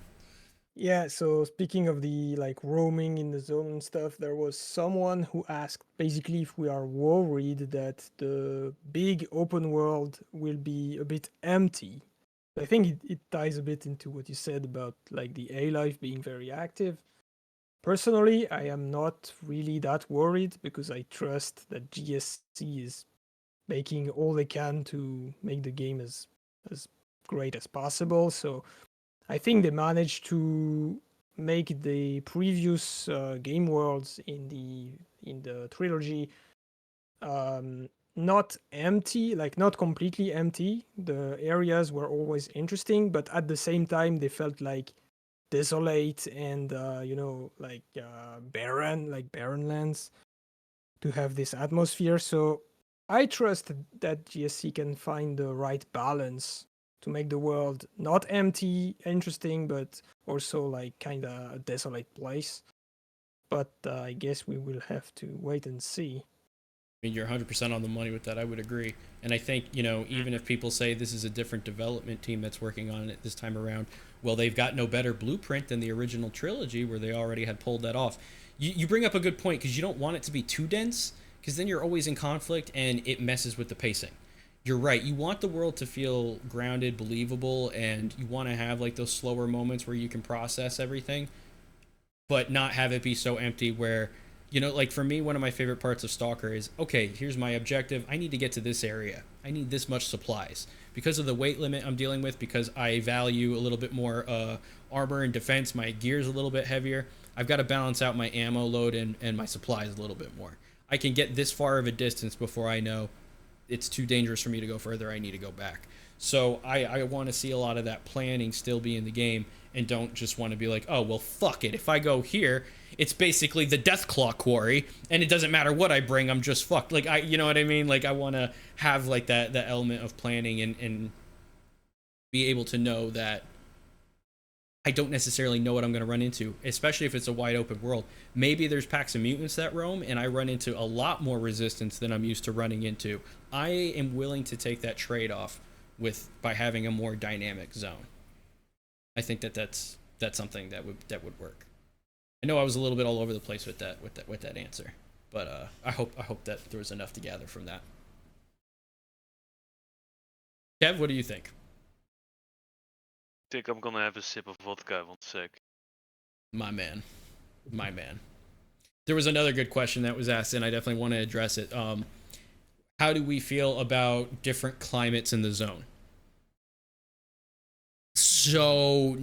Yeah, so speaking of the like roaming in the zone and stuff, there was someone who asked basically if we are worried that the big open world will be a bit empty. I think it ties a bit into what you said about like the A life being very active. Personally, I am not really that worried because I trust that GSC is making all they can to make the game as great as possible. So I think they managed to make the previous game worlds in the trilogy not empty, like not completely empty. The areas were always interesting, but at the same time they felt like desolate and barren, like barren lands to have this atmosphere. So I trust that GSC can find the right balance to make the world not empty, interesting, but also like kind of a desolate place. But I guess we will have to wait and see. I mean, you're 100% on the money with that. I would agree. And I think, you know, even if people say this is a different development team that's working on it this time around, well, they've got no better blueprint than the original trilogy where they already had pulled that off. You bring up a good point because you don't want it to be too dense because then you're always in conflict and it messes with the pacing. You're right. You want the world to feel grounded, believable, and you want to have like those slower moments where you can process everything, but not have it be so empty where, you know, like for me, one of my favorite parts of Stalker is, okay, here's my objective. I need to get to this area. I need this much supplies. Because of the weight limit I'm dealing with, because I value a little bit more armor and defense, my gear's a little bit heavier, I've got to balance out my ammo load and my supplies a little bit more. I can get this far of a distance before I know it's too dangerous for me to go further. I need to go back. So I want to see a lot of that planning still be in the game and don't just want to be like, oh, well, fuck it. If I go here, it's basically the Deathclaw quarry and it doesn't matter what I bring. I'm just fucked. Like, you know what I mean? Like, I want to have like that element of planning and be able to know that I don't necessarily know what I'm going to run into, especially if it's a wide open world. Maybe there's packs of mutants that roam and I run into a lot more resistance than I'm used to running into. I am willing to take that trade-off by having a more dynamic zone. I think that's something that would work. I know I was a little bit all over the place with that answer, but I hope that there was enough to gather from that. Kev, what do you think? I think I'm gonna have a sip of vodka 1 sec. My man. There was another good question that was asked, and I definitely want to address it. How do we feel about different climates in the zone? So,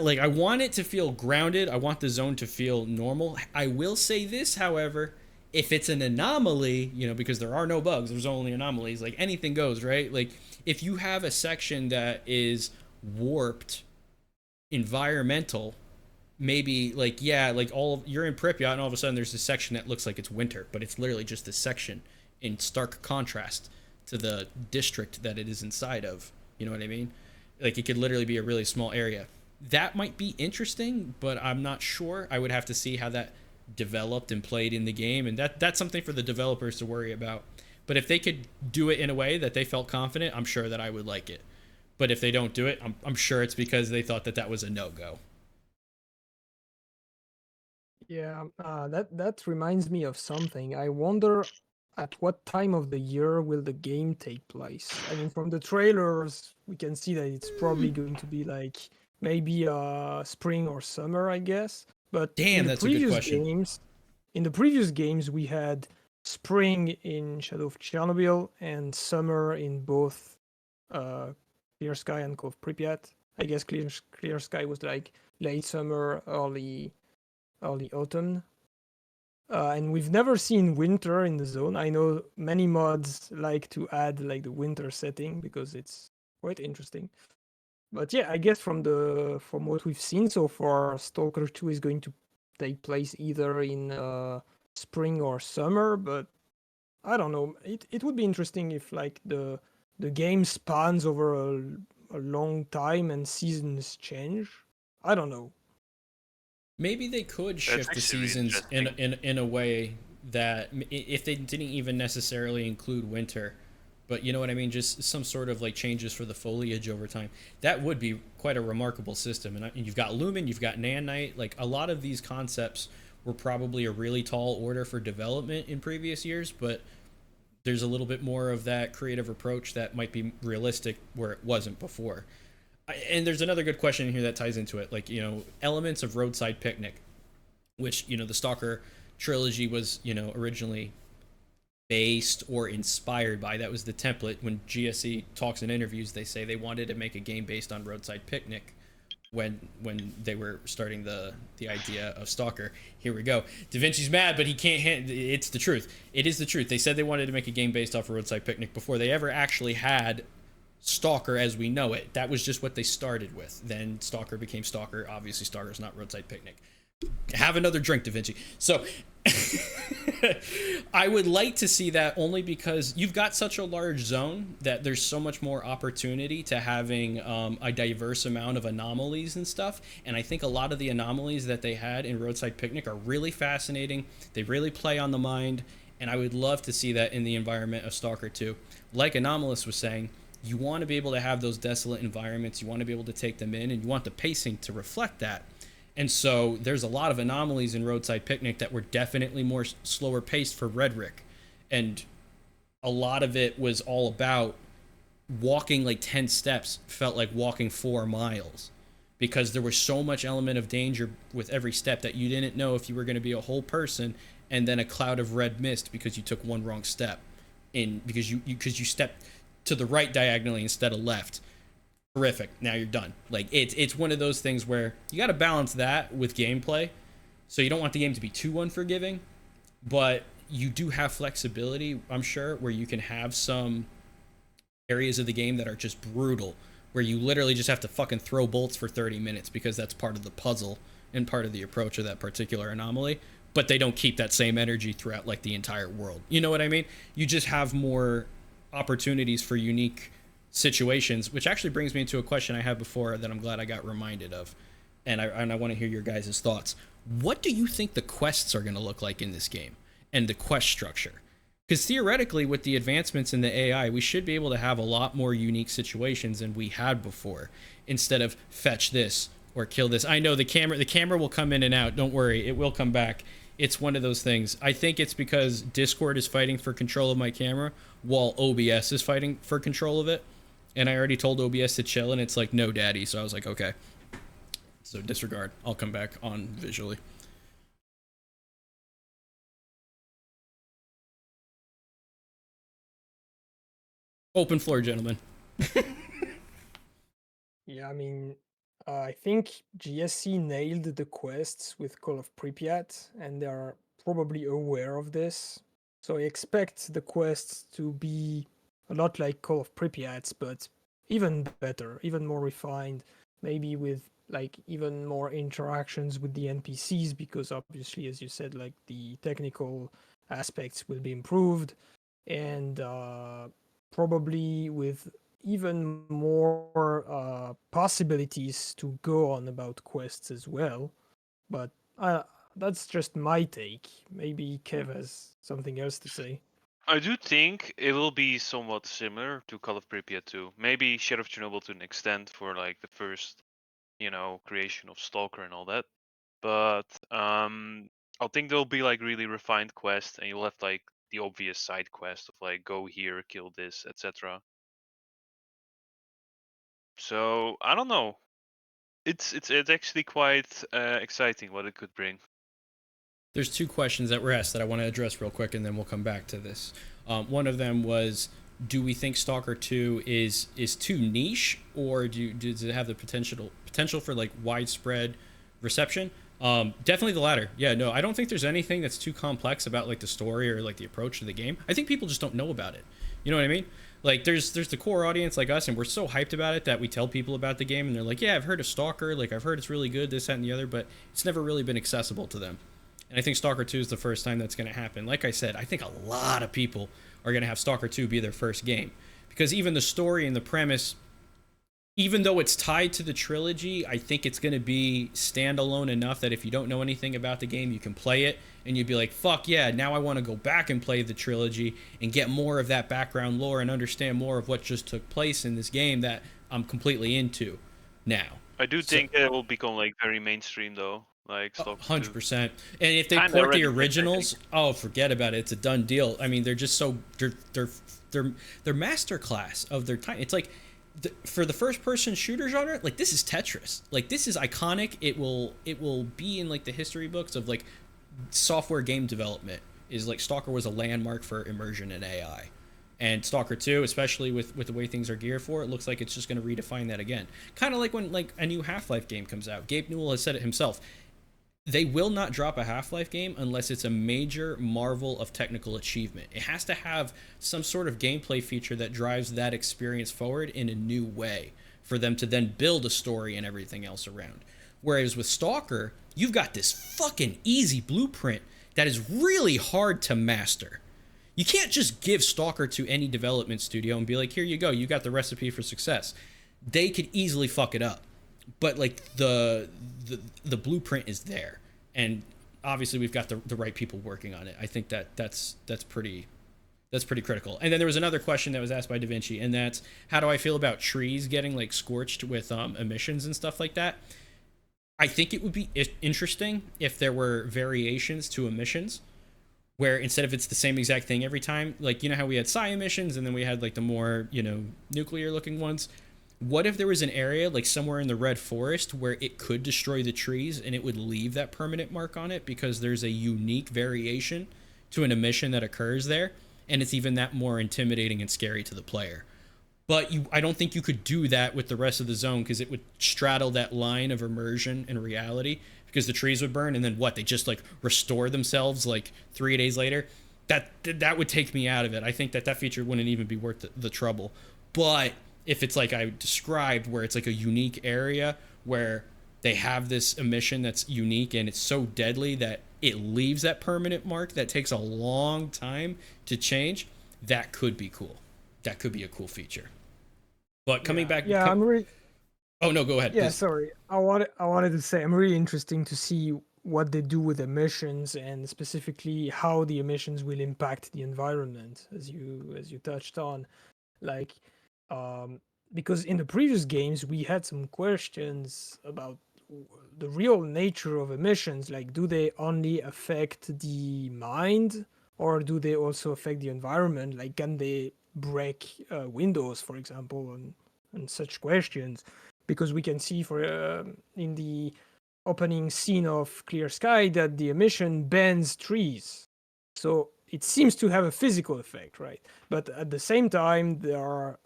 like, I want it to feel grounded. I want the zone to feel normal. I will say this, however, if it's an anomaly, you know, because there are no bugs, there's only anomalies, like, anything goes, right? Like, if you have a section that is warped, environmental, maybe, like, yeah, like, you're in Pripyat, and all of a sudden there's this section that looks like it's winter, but it's literally just this section in stark contrast to the district that it is inside of. You know what I mean? Like, it could literally be a really small area. That might be interesting, but I'm not sure. I would have to see how that developed and played in the game, and that's something for the developers to worry about. But if they could do it in a way that they felt confident, I'm sure that I would like it. But if they don't do it, I'm sure it's because they thought that was a no-go. Yeah, that reminds me of something. I wonder at what time of the year will the game take place? I mean, from the trailers, we can see that it's probably going to be like maybe spring or summer, I guess. But Damn, that's a good question. In the previous games, we had spring in Shadow of Chernobyl and summer in both Clear Sky and Cove Pripyat. I guess Clear Sky was like late summer, early autumn. And we've never seen winter in the zone. I know many mods like to add like the winter setting because it's quite interesting. But yeah, I guess from what we've seen so far, Stalker 2 is going to take place either in spring or summer, but I don't know. It would be interesting if like the game spans over a long time and seasons change. I don't know. Maybe they could shift the actually really seasons interesting. in a way that if they didn't even necessarily include winter, but you know what I mean, just some sort of like changes for the foliage over time. That would be quite a remarkable system. And you've got Lumen, you've got Nanite. Like a lot of these concepts were probably a really tall order for development in previous years, but there's a little bit more of that creative approach that might be realistic where it wasn't before. And there's another good question in here that ties into it, like, you know, elements of Roadside Picnic, which, you know, the Stalker trilogy was, you know, originally based or inspired by. That was the template. When GSE talks in interviews, they say they wanted to make a game based on Roadside Picnic when they were starting the idea of Stalker. Here we go. Da Vinci's mad, but he can't it's the truth. It is the truth. They said they wanted to make a game based off of Roadside Picnic before they ever actually had Stalker as we know it. That was just what they started with. Then Stalker became Stalker. Obviously, Stalker's not Roadside Picnic. Have another drink, Da Vinci. So, I would like to see that only because you've got such a large zone that there's so much more opportunity to having a diverse amount of anomalies and stuff. And I think a lot of the anomalies that they had in Roadside Picnic are really fascinating. They really play on the mind. And I would love to see that in the environment of Stalker 2. Like Anomalous was saying, you want to be able to have those desolate environments. You want to be able to take them in, and you want the pacing to reflect that. And so there's a lot of anomalies in Roadside Picnic that were definitely more slower paced for Redrick. And a lot of it was all about walking like 10 steps felt like walking 4 miles because there was so much element of danger with every step that you didn't know if you were going to be a whole person and then a cloud of red mist because you took one wrong step in because you stepped to the right diagonally instead of left. Terrific. Now you're done. Like it's one of those things where you got to balance that with gameplay. So you don't want the game to be too unforgiving, but you do have flexibility, I'm sure, where you can have some areas of the game that are just brutal, where you literally just have to fucking throw bolts for 30 minutes because that's part of the puzzle and part of the approach of that particular anomaly. But they don't keep that same energy throughout like the entire world. You know what I mean? You just have more opportunities for unique situations, which actually brings me into a question I had before that I'm glad I got reminded of, and I want to hear your guys' thoughts. What do you think the quests are going to look like in this game and the quest structure? Because theoretically, with the advancements in the AI, we should be able to have a lot more unique situations than we had before, instead of fetch this or kill this. I know the camera will come in and out. Don't worry, it will come back. It's one of those things. I think it's because Discord is fighting for control of my camera while OBS is fighting for control of it. And I already told OBS to chill, and it's like, no, daddy. So I was like, okay. So disregard. I'll come back on visually. Open floor, gentlemen. Yeah, I mean, I think GSC nailed the quests with Call of Pripyat, and they are probably aware of this. So I expect the quests to be a lot like Call of Pripyat, but even better, even more refined, maybe with like even more interactions with the NPCs, because obviously, as you said, like the technical aspects will be improved, and probably with even more possibilities to go on about quests as well. But that's just my take. Maybe Kev has something else to say. I do think it will be somewhat similar to Call of Pripyat 2. Maybe Shadow of Chernobyl to an extent for like the first, creation of Stalker and all that. But I think there'll be like really refined quests, and you'll have like the obvious side quest of like go here, kill this, etc. So I don't know. It's actually quite exciting what it could bring. There's 2 questions that were asked that I want to address real quick, and then we'll come back to this. One of them was, do we think Stalker 2 is too niche, or does it have the potential for like widespread reception? Definitely the latter. Yeah, no, I don't think there's anything that's too complex about like the story or like the approach to the game. I think people just don't know about it. You know what I mean? Like there's the core audience like us, and we're so hyped about it that we tell people about the game, and they're like, yeah, I've heard of Stalker, like I've heard it's really good, this, that, and the other, but it's never really been accessible to them. And I think Stalker 2 is the first time that's going to happen. Like I said, I think a lot of people are going to have Stalker 2 be their first game, because even the story and the premise, even though it's tied to the trilogy, I think it's going to be standalone enough that if you don't know anything about the game, you can play it and you'd be like, fuck yeah, now I want to go back and play the trilogy and get more of that background lore and understand more of what just took place in this game that I'm completely into now. I do think it will become like very mainstream though, like Stalker 100%. And if they Kinda port the already did, I originals, think. oh, forget about it. It's a done deal. I mean, they're just so they're masterclass of their time. It's like for the first person shooter genre, like this is Tetris. Like this is iconic. It will be in like the history books of like software game development. Is like Stalker was a landmark for immersion and AI. And Stalker 2, especially with the way things are geared for, it looks like it's just going to redefine that again. Kind of like when like a new Half-Life game comes out. Gabe Newell has said it himself. They will not drop a Half-Life game unless it's a major marvel of technical achievement. It has to have some sort of gameplay feature that drives that experience forward in a new way for them to then build a story and everything else around. Whereas with Stalker, you've got this fucking easy blueprint that is really hard to master. You can't just give Stalker to any development studio and be like, here you go, you got the recipe for success. They could easily fuck it up. But like the blueprint is there. And obviously we've got the right people working on it. I think that's pretty critical. And then there was another question that was asked by Da Vinci, and that's how do I feel about trees getting like scorched with emissions and stuff like that? I think it would be interesting if there were variations to emissions, where instead of it's the same exact thing every time, like, you know how we had psi emissions and then we had like the more, you know, nuclear looking ones. What if there was an area like somewhere in the red forest where it could destroy the trees and it would leave that permanent mark on it because there's a unique variation to an emission that occurs there, and it's even that more intimidating and scary to the player. But I don't think you could do that with the rest of the zone, because it would straddle that line of immersion and reality, because the trees would burn and then what, they just like restore themselves like 3 days later. That would take me out of it. I think that feature wouldn't even be worth the trouble. But if it's like I described, where it's like a unique area where they have this emission that's unique and it's so deadly that it leaves that permanent mark that takes a long time to change, that could be cool. That could be a cool feature. But coming back, I'm really. Oh no, go ahead. Yeah, please. sorry. I wanted to say I'm really interesting to see what they do with emissions, and specifically how the emissions will impact the environment, as you touched on, like, because in the previous games we had some questions about the real nature of emissions. Like, do they only affect the mind, or do they also affect the environment? Like, can they break windows, for example, and such questions? Because we can see in the opening scene of Clear Sky that the emission bends trees. So it seems to have a physical effect, right? But at the same time, there are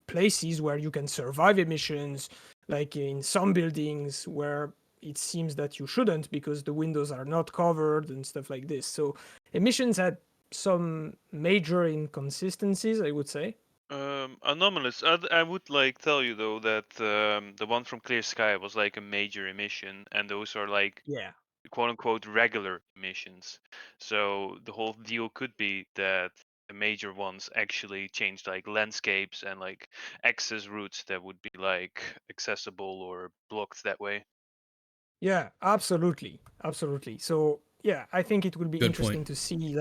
places where you can survive emissions, like in some buildings where it seems that you shouldn't because the windows are not covered and stuff like this. So emissions had some major inconsistencies, I would say. Anomalous. I would like tell you though that the one from Clear Sky was like a major emission, and those are like Yeah. quote unquote regular emissions. So the whole deal could be that the major ones actually changed like landscapes and like access routes that would be like accessible or blocked that way. Yeah, absolutely. So yeah, I think it will be Good interesting point. to see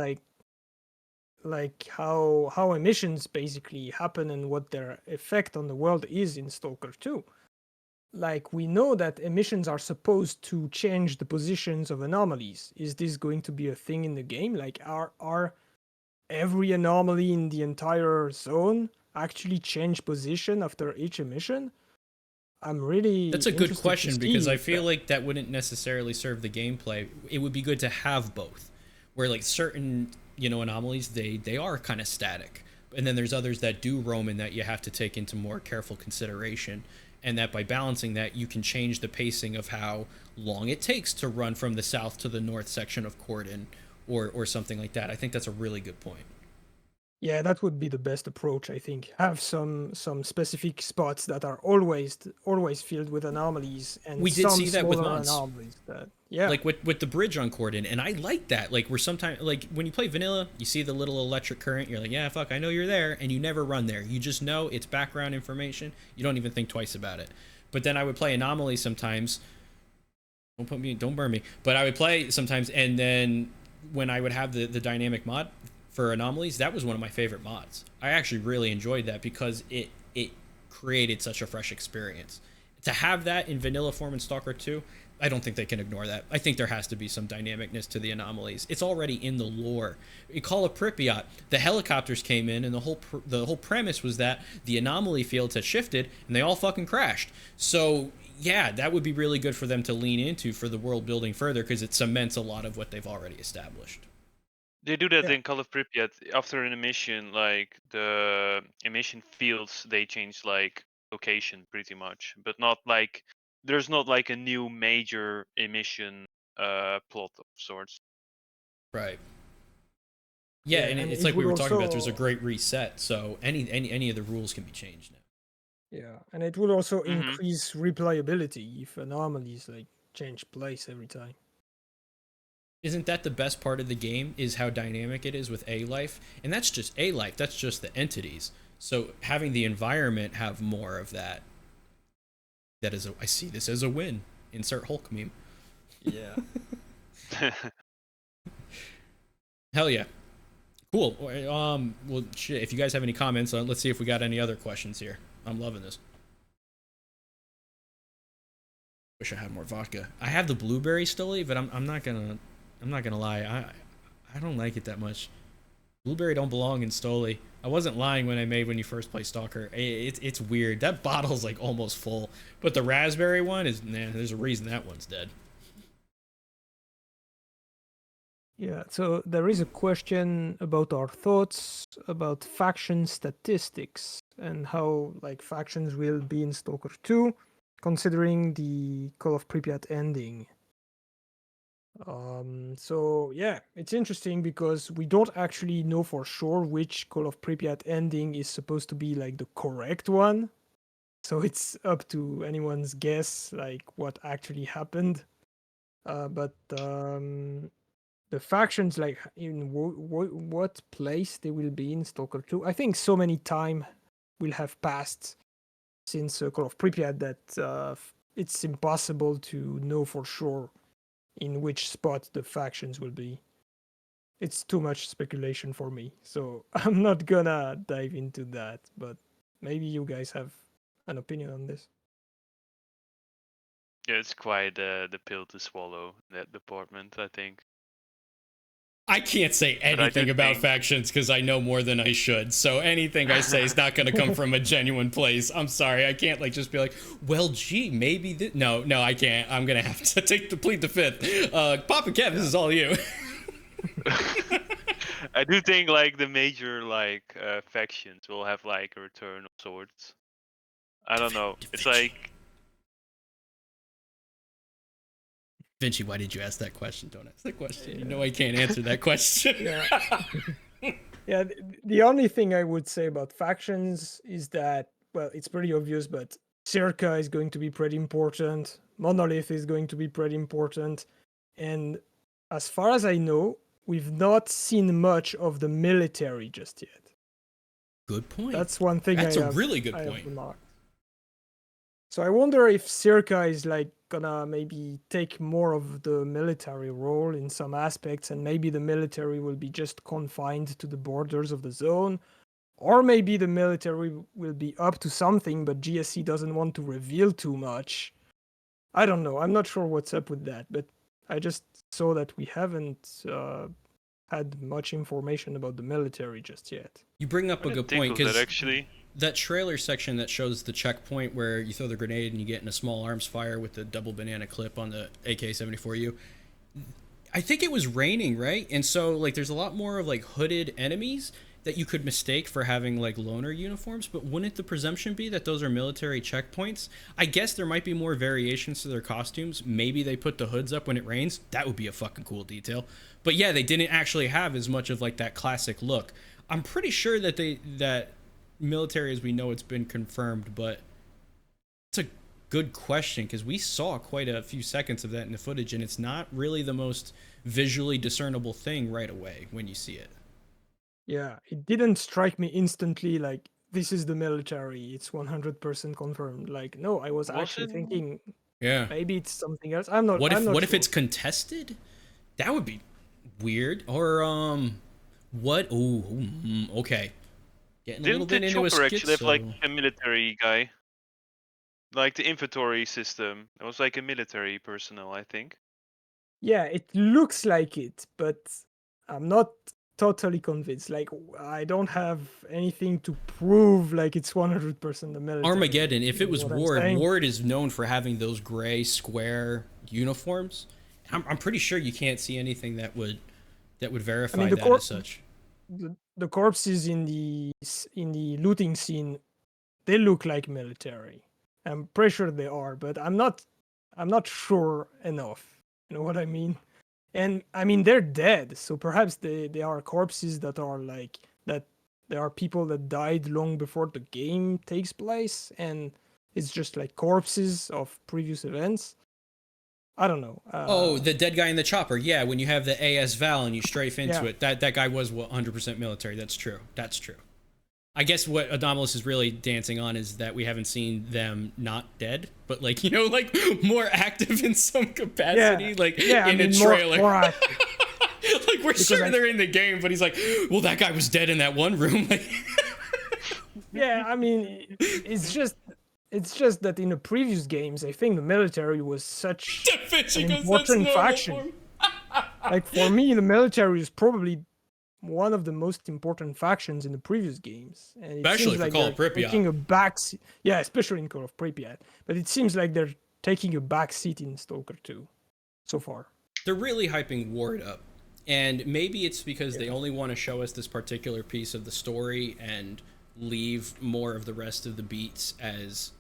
like how emissions basically happen and what their effect on the world is in Stalker 2. Like, we know that emissions are supposed to change the positions of anomalies. Is this going to be a thing in the game? Like, are every anomaly in the entire zone actually change position after each emission? I'm really That's a good interested to question, because see I feel like that wouldn't necessarily serve the gameplay. It would be good to have both, where like certain, you know, anomalies, they are kind of static. and then there's others that do roam and that you have to take into more careful consideration, and that by balancing that, you can change the pacing of how long it takes to run from the south to the north section of Corden, or something like that. I think that's a really good point. Yeah, that would be the best approach, I think. Have some specific spots that are always filled with anomalies, and We did some see that with smaller mods. anomalies. That, yeah, Like with the bridge on Corden, and I like that. Like, we're sometimes, like, when you play vanilla, you see the little electric current, you're like, yeah, fuck, I know you're there, and you never run there. You just know it's background information. You don't even think twice about it. But then I would play anomalies sometimes. Don't burn me. But I would play sometimes, and then when I would have the dynamic mod for anomalies, that was one of my favorite mods. I actually really enjoyed that because it created such a fresh experience. To have that in vanilla form in Stalker 2, I don't think they can ignore that. I think there has to be some dynamicness to the anomalies. It's already in the lore. In Call of Pripyat, the helicopters came in, and the whole premise was that the anomaly fields had shifted, and they all fucking crashed. So yeah, that would be really good for them to lean into for the world building further, because it cements a lot of what they've already established. They do that Yeah. in Call of Pripyat. After an emission, like the emission fields, they change like location pretty much, but not like there's not like a new major emission plot of sorts. Right. Yeah, and and it's it like we would were talking about. There's a also- great reset, so any of the rules can be changed now. Yeah, and it will also Mhm. increase replayability if anomalies like change place every time. Isn't that the best part of the game, is how dynamic it is with A-Life? And that's just A-Life, that's just the entities. So having the environment have more of that, I see this as a win. Insert Hulk meme. Yeah. Hell yeah. Cool. Well, shit, if you guys have any comments, let's see if we got any other questions here. I'm loving this. Wish I had more vodka. I have the blueberry Stoli, but I'm not gonna lie. I don't like it that much. Blueberry don't belong in Stoli. I wasn't lying when you first play Stalker. It's weird. That bottle's like almost full, but the raspberry one is, there's a reason that one's dead. Yeah, so there is a question about our thoughts about faction statistics and how like factions will be in Stalker 2, considering the Call of Pripyat ending. So yeah, it's interesting because we don't actually know for sure which Call of Pripyat ending is supposed to be like the correct one. So it's up to anyone's guess like what actually happened. But the factions, like in what place they will be in Stalker 2, I think so many time will have passed since Call of Pripyat that it's impossible to know for sure in which spot the factions will be. It's too much speculation for me, so I'm not gonna dive into that, but maybe you guys have an opinion on this. Yeah, it's quite the pill to swallow, that department, I think. I can't say I do anything about think- factions because I know more than I should. So anything I say is not going to come from a genuine place. I'm sorry. I can't like just be like, well, gee, maybe this. No, I can't. I'm going to have to plead the fifth. PapaKev, this is all you. I do think like the major like factions will have like a return of sorts. I don't know. It's like Vinci, why did you ask that question? Don't ask that question. You know I can't answer that question. Yeah. Yeah, the only thing I would say about factions is that, well, it's pretty obvious, but Circa is going to be pretty important. Monolith is going to be pretty important. And as far as I know, we've not seen much of the military just yet. Good point. That's one thing That's I a have, really good I have point. remarked. So I wonder if Circa is like gonna maybe take more of the military role in some aspects, and maybe the military will be just confined to the borders of the zone, or maybe the military will be up to something, but GSC doesn't want to reveal too much. I don't know. I'm not sure what's up with that, but I just saw that we haven't had much information about the military just yet. You bring up a I good didn't think point of because that actually. that trailer section that shows the checkpoint where you throw the grenade and you get in a small arms fire with the double banana clip on the AK-74U. I think it was raining, right? And so like there's a lot more of like hooded enemies that you could mistake for having like loner uniforms, but wouldn't the presumption be that those are military checkpoints? I guess there might be more variations to their costumes. Maybe they put the hoods up when it rains. That would be a fucking cool detail. But yeah, they didn't actually have as much of like that classic look. I'm pretty sure that that military as we know it's been confirmed, but it's a good question because we saw quite a few seconds of that in the footage, and it's not really the most visually discernible thing right away when you see it. Yeah, it didn't strike me instantly like this is the military. It's 100% confirmed. Like, no, I was actually thinking Yeah. maybe it's something else. I'm not. What if sure. it's contested? That would be weird. Or what? Okay. Getting a little Didn't bit the into a chopper actually have like schizo. a military guy? Like the inventory system. It was like a military personnel, I think. Yeah, it looks like it, but I'm not totally convinced. Like, I don't have anything to prove like it's 100% the military. Armageddon. If it was What I'm Ward, saying? Ward is known for having those gray square uniforms. I'm pretty sure you can't see anything that would verify that as such. The corpses in the looting scene, they look like military. I'm pretty sure they are, but I'm not sure enough. You know what I mean? And I mean they're dead, so perhaps they are corpses that are like that. There are people that died long before the game takes place, and it's just like corpses of previous events. I don't know. The dead guy in the chopper. Yeah, when you have the AS Val and you strafe into it, that guy was 100% military. That's true. I guess what Anomalous is really dancing on is that we haven't seen them not dead, but like, you know, like more active in some capacity, in a trailer. More active. Like we're sure they're in the game, but he's like, well, that guy was dead in that one room. Yeah, I mean, it's just that in the previous games, I think the military was such an important faction. Like for me, the military is probably one of the most important factions in the previous games, and it especially seems like Call of they're Pripyat. taking a backseat. Yeah, especially in Call of Pripyat. But it seems like they're taking a backseat in Stalker 2 so far. They're really hyping Ward up, and maybe it's because they only want to show us this particular piece of the story and leave more of the rest of the beats as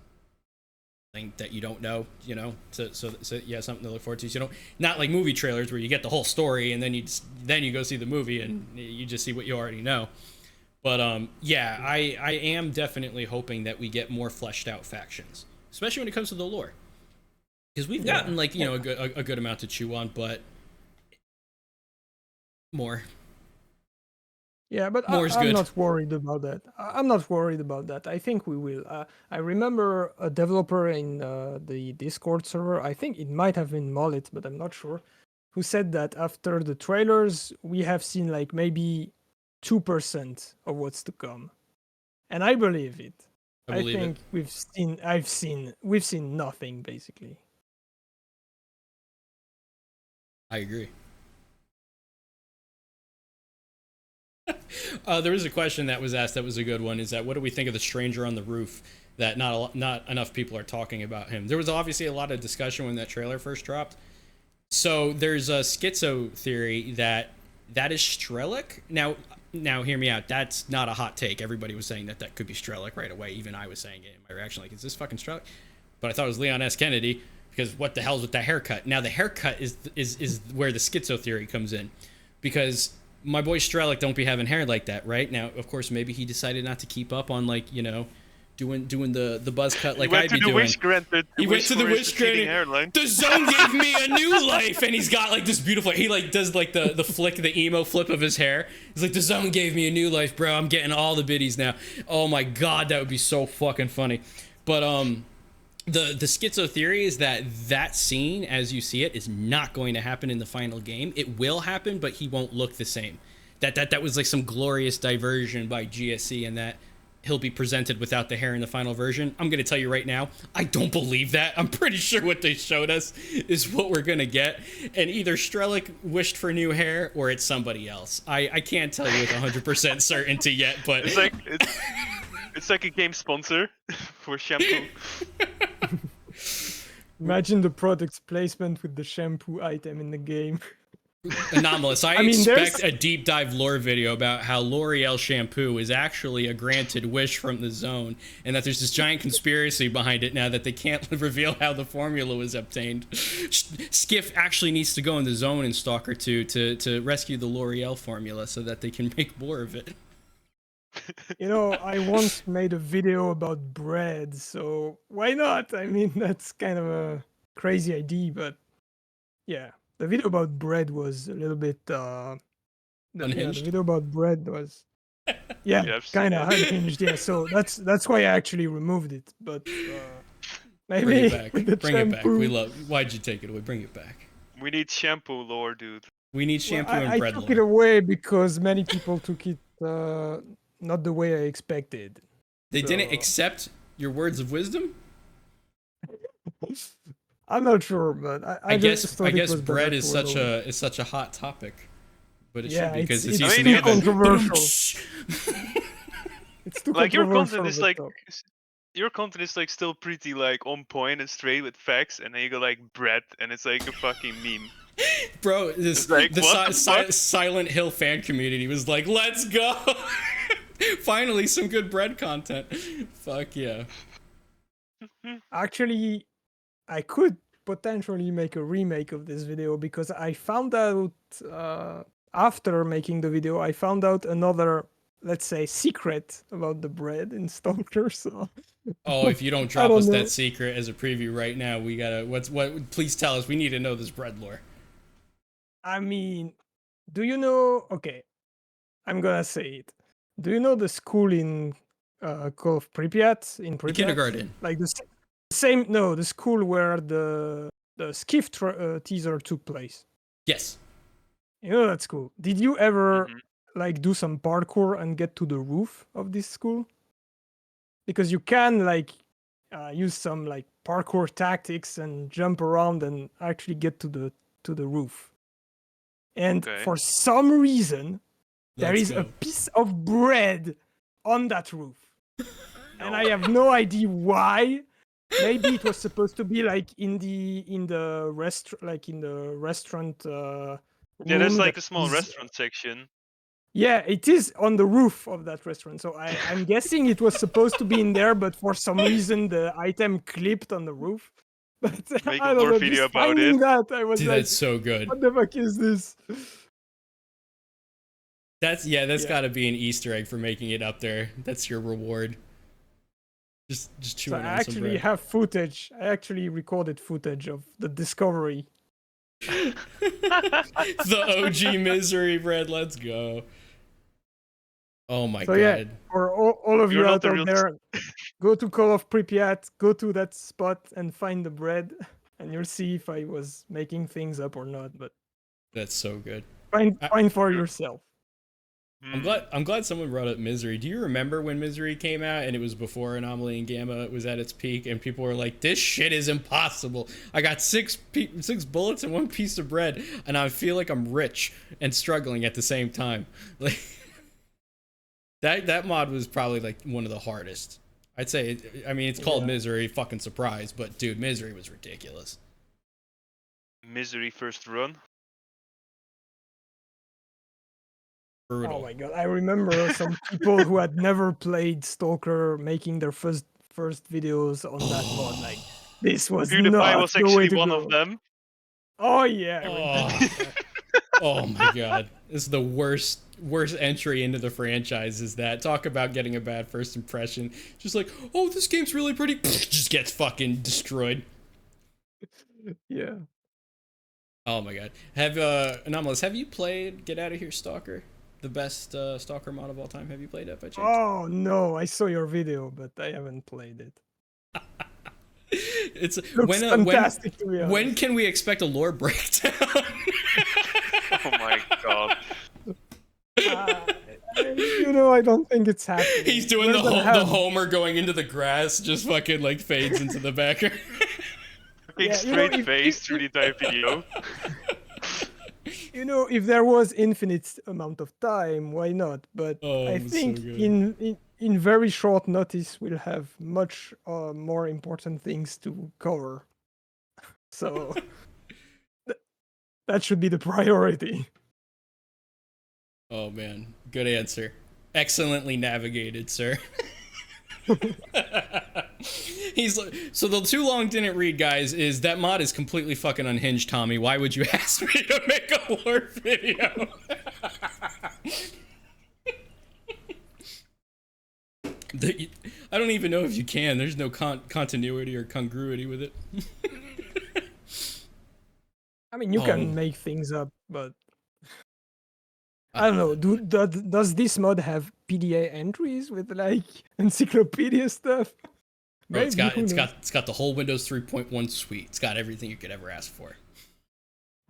something that you don't know, you know, so yeah, something to look forward to. So you don't, not like movie trailers where you get the whole story and then you go see the movie and you just see what you already know. But yeah, I am definitely hoping that we get more fleshed out factions, especially when it comes to the lore, because we've gotten like, you know, a good amount to chew on, but more. Yeah, but I'm not worried about that. I'm not worried about that. I think we will. I remember a developer in the Discord server, I think it might have been Mullet, but I'm not sure, who said that after the trailers, we have seen like maybe 2% of what's to come. And I believe it. I think we've seen nothing, basically. I agree. There was a question that was asked that was a good one, is that what do we think of the stranger on the roof, that not enough people are talking about him. There was obviously a lot of discussion when that trailer first dropped. So there's a schizo theory that is S.T.A.L.K.E.R. Now hear me out, that's not a hot take. Everybody was saying that could be S.T.A.L.K.E.R. right away. Even I was saying it in my reaction, like, is this fucking S.T.A.L.K.E.R.? But I thought it was Leon S. Kennedy, because what the hell's with that haircut? Now the haircut is where the schizo theory comes in, because my boy S.T.A.L.K.E.R. don't be having hair like that, right? Now, of course, maybe he decided not to keep up on, like, you know, doing the buzz cut like I'd be doing. He went to the wish granted. The zone gave me a new life, and he's got like this beautiful. He like does like the flick, the emo flip of his hair. He's like, the zone gave me a new life, bro. I'm getting all the biddies now. Oh my god, that would be so fucking funny. But the schizo theory is that scene, as you see it, is not going to happen in the final game. It will happen, but he won't look the same. That was like some glorious diversion by GSC, and that he'll be presented without the hair in the final version. I'm going to tell you right now, I don't believe that. I'm pretty sure what they showed us is what we're going to get. And either S.T.A.L.K.E.R. wished for new hair or it's somebody else. I can't tell you with 100% certainty yet, but... It's like a game sponsor for shampoo. Imagine the product's placement with the shampoo item in the game. Anomalous. I mean, expect a deep dive lore video about how L'Oreal shampoo is actually a granted wish from the zone, and that there's this giant conspiracy behind it now that they can't reveal how the formula was obtained. Skiff actually needs to go in the zone in Stalker 2 to rescue the L'Oreal formula so that they can make more of it. You know, I once made a video about bread, so why not? I mean, that's kind of a crazy idea, but yeah, the video about bread was a little bit. The Unhinged? video about bread was. Yeah, Yeah, I've seen kind of it. unhinged. Yeah, so that's why I actually removed it. But maybe Bring it back. with the Bring it back. shampoo- We love. Why'd you take it away? Bring it back. We need shampoo lore, dude. We need Well, shampoo and I bread took lore. it away because many people took it not the way I expected. They didn't So- accept your words of wisdom? I'm not sure, but I guess just thought it was bread better is to allow it. such a hot topic. But it Yeah, should be because it's it's used too in the oven. controversial. It's too Like your controversial. content is the like top. your content is like still pretty like on point and straight with facts, and then you go like bread, and it's like a fucking meme. Bro, this, It's like, the what the fuck? Silent Hill fan community was like, let's go! Finally, some good bread content. Fuck yeah. Actually, I could potentially make a remake of this video because I found out after making the video, I found out another, let's say, secret about the bread in Stalker. So Oh, if you don't I drop don't us know. that secret as a preview right now, we gotta. Please tell us. We need to know this bread lore. I mean, do you know? Okay, I'm gonna say it. Do you know the school in Call of Pripyat in Pripyat? The kindergarten. Like the same? No, the school where the skiff teaser took place. Yes. You know that school. Did you ever Mhm. like do some parkour and get to the roof of this school? Because you can like use some like parkour tactics and jump around and actually get to the roof. And Okay. for some reason, there Let's is a go. piece of bread on that roof. And I No. have no idea why. Maybe it was supposed to be like in the restaurant Yeah, there's room like that a small is- restaurant section. Yeah, it is on the roof of that restaurant. So I'm guessing it was supposed to be in there, but for some reason the item clipped on the roof. But Make I a don't lore know, video just about finding it. that, I was Dude, like, that's so good. what the fuck is this? That's Yeah. got to be an Easter egg for making it up there. That's your reward. Just So chewing I on some actually bread. have footage. I actually recorded footage of the discovery. The OG misery bread. Let's go. Oh my So god. yeah, for all of You're you not out the real there, go to Call of Pripyat, go to that spot and find the bread, and you'll see if I was making things up or not. But That's so good. find for yourself. I'm glad someone brought up Misery. Do you remember when Misery came out and it was before Anomaly and Gamma was at its peak and people were like, this shit is impossible. I got six bullets and one piece of bread and I feel like I'm rich and struggling at the same time. Like that mod was probably like one of the hardest. I'd say I mean it's called Yeah. Misery, fucking surprise, but dude, Misery was ridiculous. Misery first run. Brutal. Oh my god, I remember some people who had never played Stalker making their first videos on that mod. Like, this was PewDiePie not was the way actually to one go. of them. Oh yeah, I Oh. remember that. Oh my god. This is the worst entry into the franchise is that. Talk about getting a bad first impression. Just like, oh, this game's really pretty. Just gets fucking destroyed. Yeah. Oh my god. Have Anomalous, have you played Get Out of Here Stalker? The best Stalker mod of all time. Have you played that by chance? Oh no, I saw your video, but I haven't played it. It's Looks fantastic to me. when can we expect a lore breakdown? Oh my god. You know, I don't think it's happening. He's doing We're the gonna have- Homer going into the grass, just fucking like fades into the background. Big Yeah, you know, straight face through the entire video. You know, if there was infinite amount of time, why not? But Oh, I it was so think good. in very short notice, we'll have much more important things to cover. So that should be the priority. Oh man, good answer. Excellently navigated, sir. He's like, so the too long didn't read, guys, is that mod is completely fucking unhinged, Tommy. Why would you ask me to make a lore video? I don't even know if you can. There's no continuity or congruity with it. I mean, you can make things up, but I don't know. Does this mod have PDA entries with like encyclopedia stuff? Bro, it's Maybe, got the whole Windows 3.1 suite. It's got everything you could ever ask for.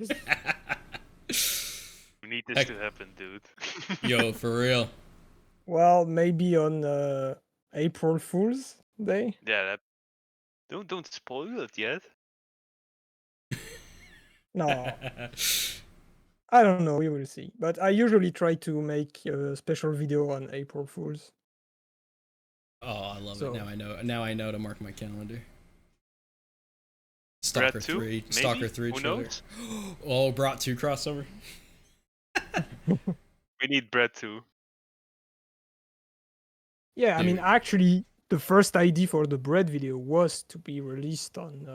We need this to happen, dude. Yo, for real. Well, maybe on April Fool's Day. Yeah, don't spoil it yet. No, I don't know. We will see. But I usually try to make a special video on April Fool's. Oh, I love it. Now I know to mark my calendar. Stalker Brad 2, 3. maybe? Stalker 3 Who trailer. knows? Oh, brought 2 crossover. We need Brad 2. Yeah, I mean, Dude. actually, the first idea for the bread video was to be released on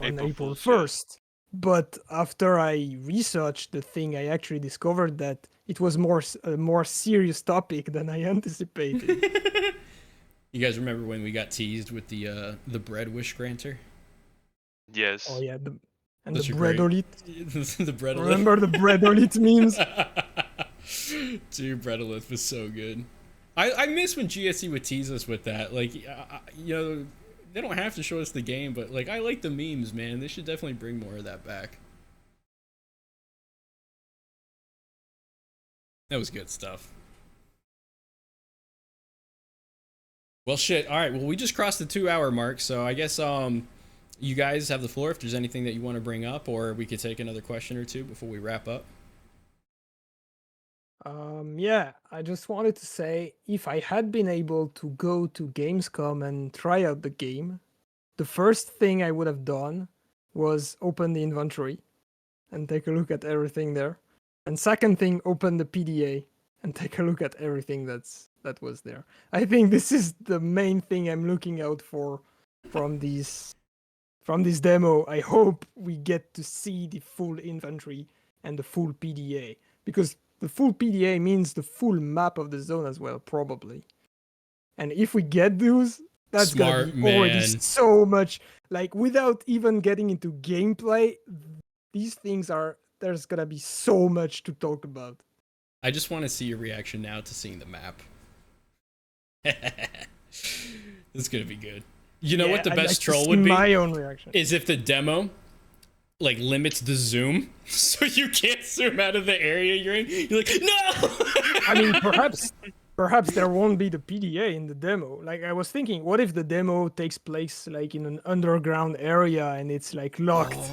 April Fool's, 1st. But after I researched the thing, I actually discovered that it was a more serious topic than I anticipated. You guys remember when we got teased with the bread wish granter? Yes. Oh yeah, the Those are breadolit. The breadolith. Remember the breadolit memes? Dude, breadolith was so good. I miss when GSE would tease us with that. Like, you know, they don't have to show us the game, but like, I like the memes, man. They should definitely bring more of that back. That was good stuff. Well, shit. All right. Well, we just crossed the 2-hour mark, so I guess you guys have the floor if there's anything that you want to bring up, or we could take another question or two before we wrap up. Yeah, I just wanted to say, if I had been able to go to Gamescom and try out the game, the first thing I would have done was open the inventory and take a look at everything there. And second thing, open the PDA and take a look at everything that was there. I think this is the main thing I'm looking out for from this demo. I hope we get to see the full inventory and the full PDA, because the full PDA means the full map of the zone as well, probably. And if we get those, that's gonna be already so much. Like, without even getting into gameplay, these things there's gonna be so much to talk about. I just want to see your reaction now to seeing the map. It's gonna be good. You know what the best troll would be? My own reaction is if the demo like limits the zoom, so you can't zoom out of the area you're in. You're like, no. I mean, perhaps there won't be the PDA in the demo. Like, I was thinking, what if the demo takes place like in an underground area and it's like locked,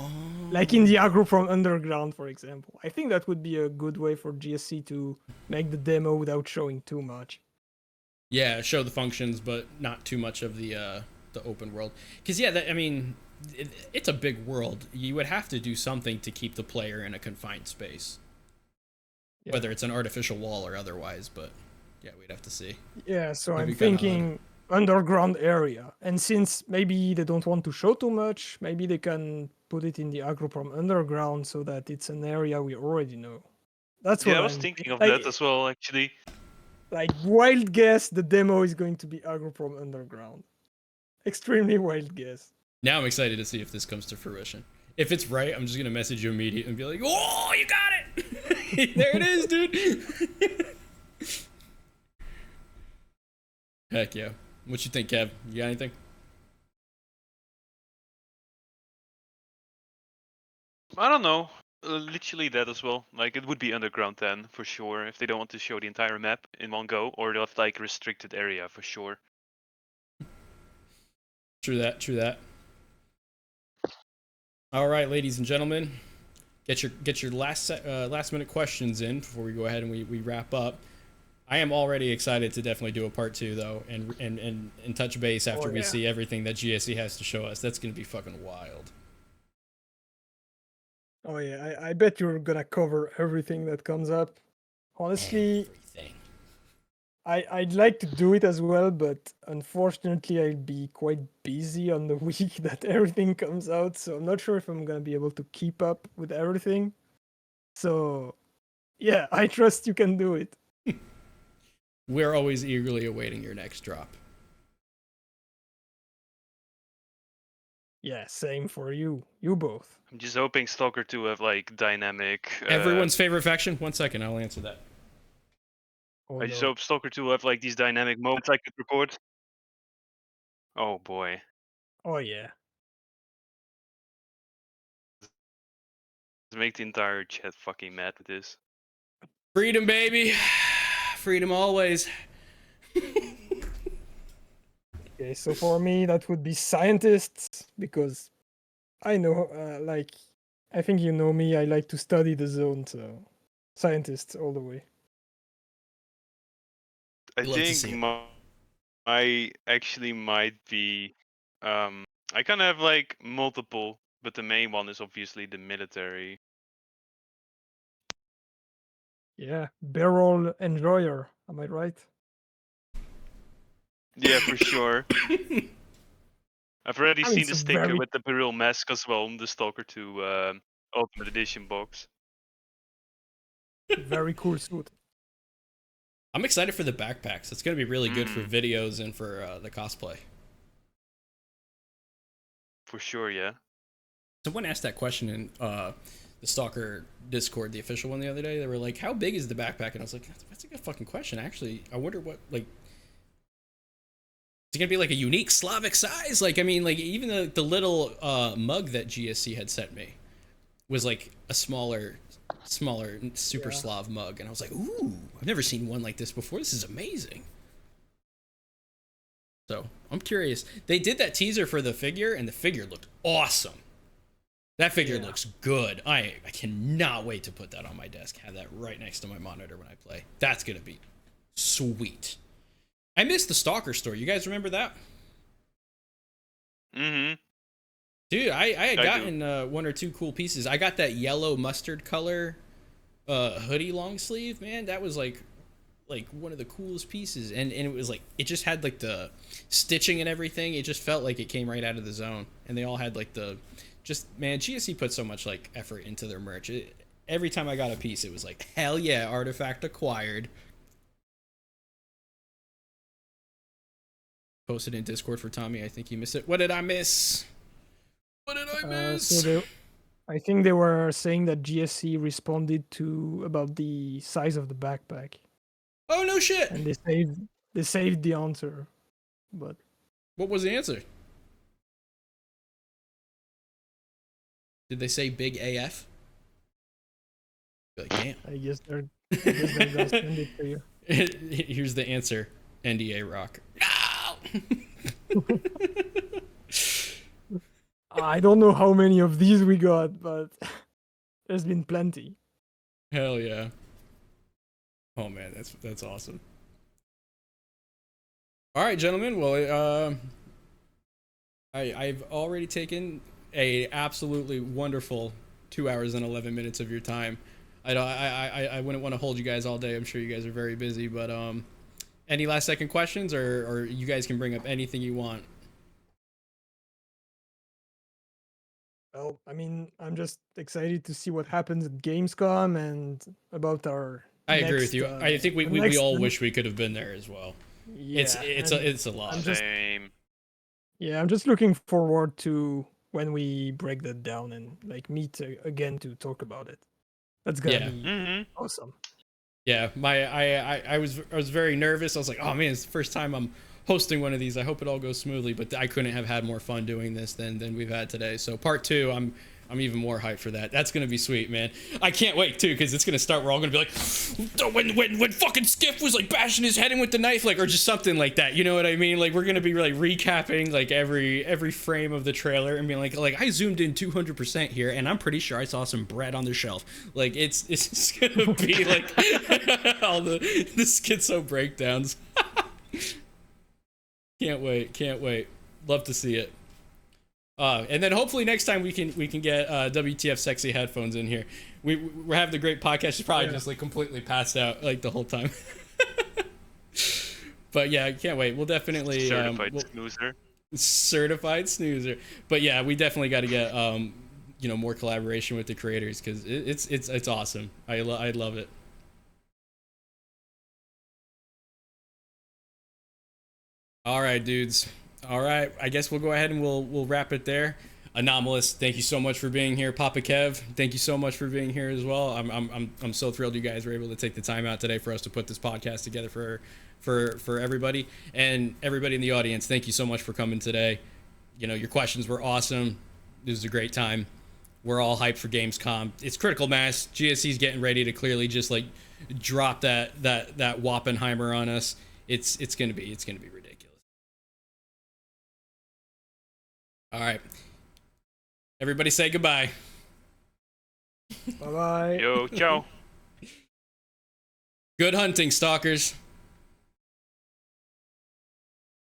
like in the aggro from underground, for example. I think that would be a good way for GSC to make the demo without showing too much. Yeah, show the functions, but not too much of the open world. Because yeah, I mean, it's a big world. You would have to do something to keep the player in a confined space, whether it's an artificial wall or otherwise. But yeah, we'd have to see. Yeah, so I'm thinking underground area, and since maybe they don't want to show too much, maybe they can put it in the Agroprom underground so that it's an area we already know. That's what I was thinking of that as well, actually. Like, wild guess, the demo is going to be Agroprom underground. Extremely wild guess. Now I'm excited to see if this comes to fruition. If it's right, I'm just gonna message you immediately and be like, "Oh, you got it! There it is, dude." Heck yeah! What you think, Kev? You got anything? I don't know. Literally that as well. Like, it would be underground then, for sure, if they don't want to show the entire map in one go, or they'll have like restricted area for sure. True that. True that. All right, ladies and gentlemen, get your last minute questions in before we go ahead and we wrap up. I am already excited to definitely do a part 2 though, and touch base after we see everything that GSC has to show us. That's gonna be fucking wild. Oh yeah, I bet you're gonna cover everything that comes up. Honestly, Everything. I'd like to do it as well, but unfortunately I'll be quite busy on the week that everything comes out, so I'm not sure if I'm gonna be able to keep up with everything. So yeah, I trust you can do it. We're always eagerly awaiting your next drop. Yeah, same for you. You both. I'm just hoping Stalker 2 have like dynamic. Everyone's favorite faction? 1 second, I'll answer that. Oh I just no. hope Stalker 2 have like these dynamic moments I could record. Oh boy. Oh yeah. Let's make the entire chat fucking mad with this. Freedom, baby. Freedom always. Okay, so for me that would be scientists because I know, I think you know me. I like to study the zone, so scientists all the way. I Love to think see it. my actually might be. I kind of have like multiple, but the main one is obviously the military. Yeah, barrel enjoyer. Am I right? Yeah, for sure. I've already I mean, seen it's the a sticker very with the Beryl mask as well on the Stalker 2 Ultimate Edition box. very cool suit. I'm excited for the backpacks. It's going to be really good for Mm. videos and for the cosplay. For sure, yeah. Someone asked that question in the Stalker Discord, the official one, the other day. They were like, "How big is the backpack?" And I was like, "That's a good fucking question. Actually, I wonder what like." Is it gonna be like a unique Slavic size? Like, I mean, like even the little mug that GSC had sent me was like a smaller super Yeah. Slav mug, and I was like, "Ooh, I've never seen one like this before. This is amazing." So I'm curious. They did that teaser for the figure, and the figure looked awesome. That figure Yeah. looks good. I cannot wait to put that on my desk. Have that right next to my monitor when I play. That's gonna be sweet. I missed the Stalker store. You guys remember that? Mm-hmm. Dude, I had I gotten 1 or 2 cool pieces. I got that yellow mustard color hoodie long sleeve, man. That was like one of the coolest pieces, and it was like it just had like the stitching and everything. It just felt like it came right out of the zone, and they all had like the just man. GSC put so much like effort into their merch. Every time I got a piece, it was like hell yeah, artifact acquired. Posted in Discord for Tommy. I think you missed it. What did I miss? What did I miss? I think they were saying that GSC responded to about the size of the backpack, Oh no shit! and they saved the answer, but What was the answer? Did they say big AF? Be like, damn. I guess they're gonna send it to you. Here's the answer. NDA rock. No! I don't know how many of these we got, but there's been plenty. Hell yeah. Oh man, that's awesome. All right, gentlemen. Well, I've already taken a absolutely wonderful 2 hours and 11 minutes of your time. I wouldn't want to hold you guys all day. I'm sure you guys are very busy, but any last second questions, or you guys can bring up anything you want. Well, I mean, I'm just excited to see what happens at Gamescom and about our. I agree with you. I think we all wish we could have been there as well. Yeah, It's a lot. Same. I'm just looking forward to when we break that down and like meet again to talk about it. That's gonna be awesome. Yeah, I was very nervous. I was like, oh man, it's the first time I'm hosting one of these. I hope it all goes smoothly, but I couldn't have had more fun doing this than we've had today. So part 2, I'm even more hyped for that. That's gonna be sweet, man. I can't wait too, because it's gonna start. We're all gonna be like, when fucking Skiff was like bashing his head in with the knife, like, or just something like that. You know what I mean? Like we're gonna be like recapping like every frame of the trailer and being like I zoomed in 200% here, and I'm pretty sure I saw some bread on the shelf. Like it's just gonna be like all the schizo breakdowns. Can't wait. Love to see it. And then hopefully next time we can get WTF sexy headphones in here. We're having the great podcast. She's probably just like completely passed out like the whole time. But yeah, I can't wait. We'll definitely certified snoozer. But yeah, we definitely got to get more collaboration with the creators because it's awesome. I love it. All right, dudes. All right, I guess we'll go ahead and we'll wrap it there. Anomalous, thank you so much for being here. PapaKev, thank you so much for being here as well. I'm so thrilled you guys were able to take the time out today for us to put this podcast together for everybody, and everybody in the audience. Thank you so much for coming today. Your questions were awesome. It was a great time. We're all hyped for Gamescom. It's critical mass. GSC's getting ready to clearly just like drop that Wappenheimer on us. It's gonna be ridiculous. All right. Everybody say goodbye. Bye-bye. Yo, ciao. Good hunting, stalkers.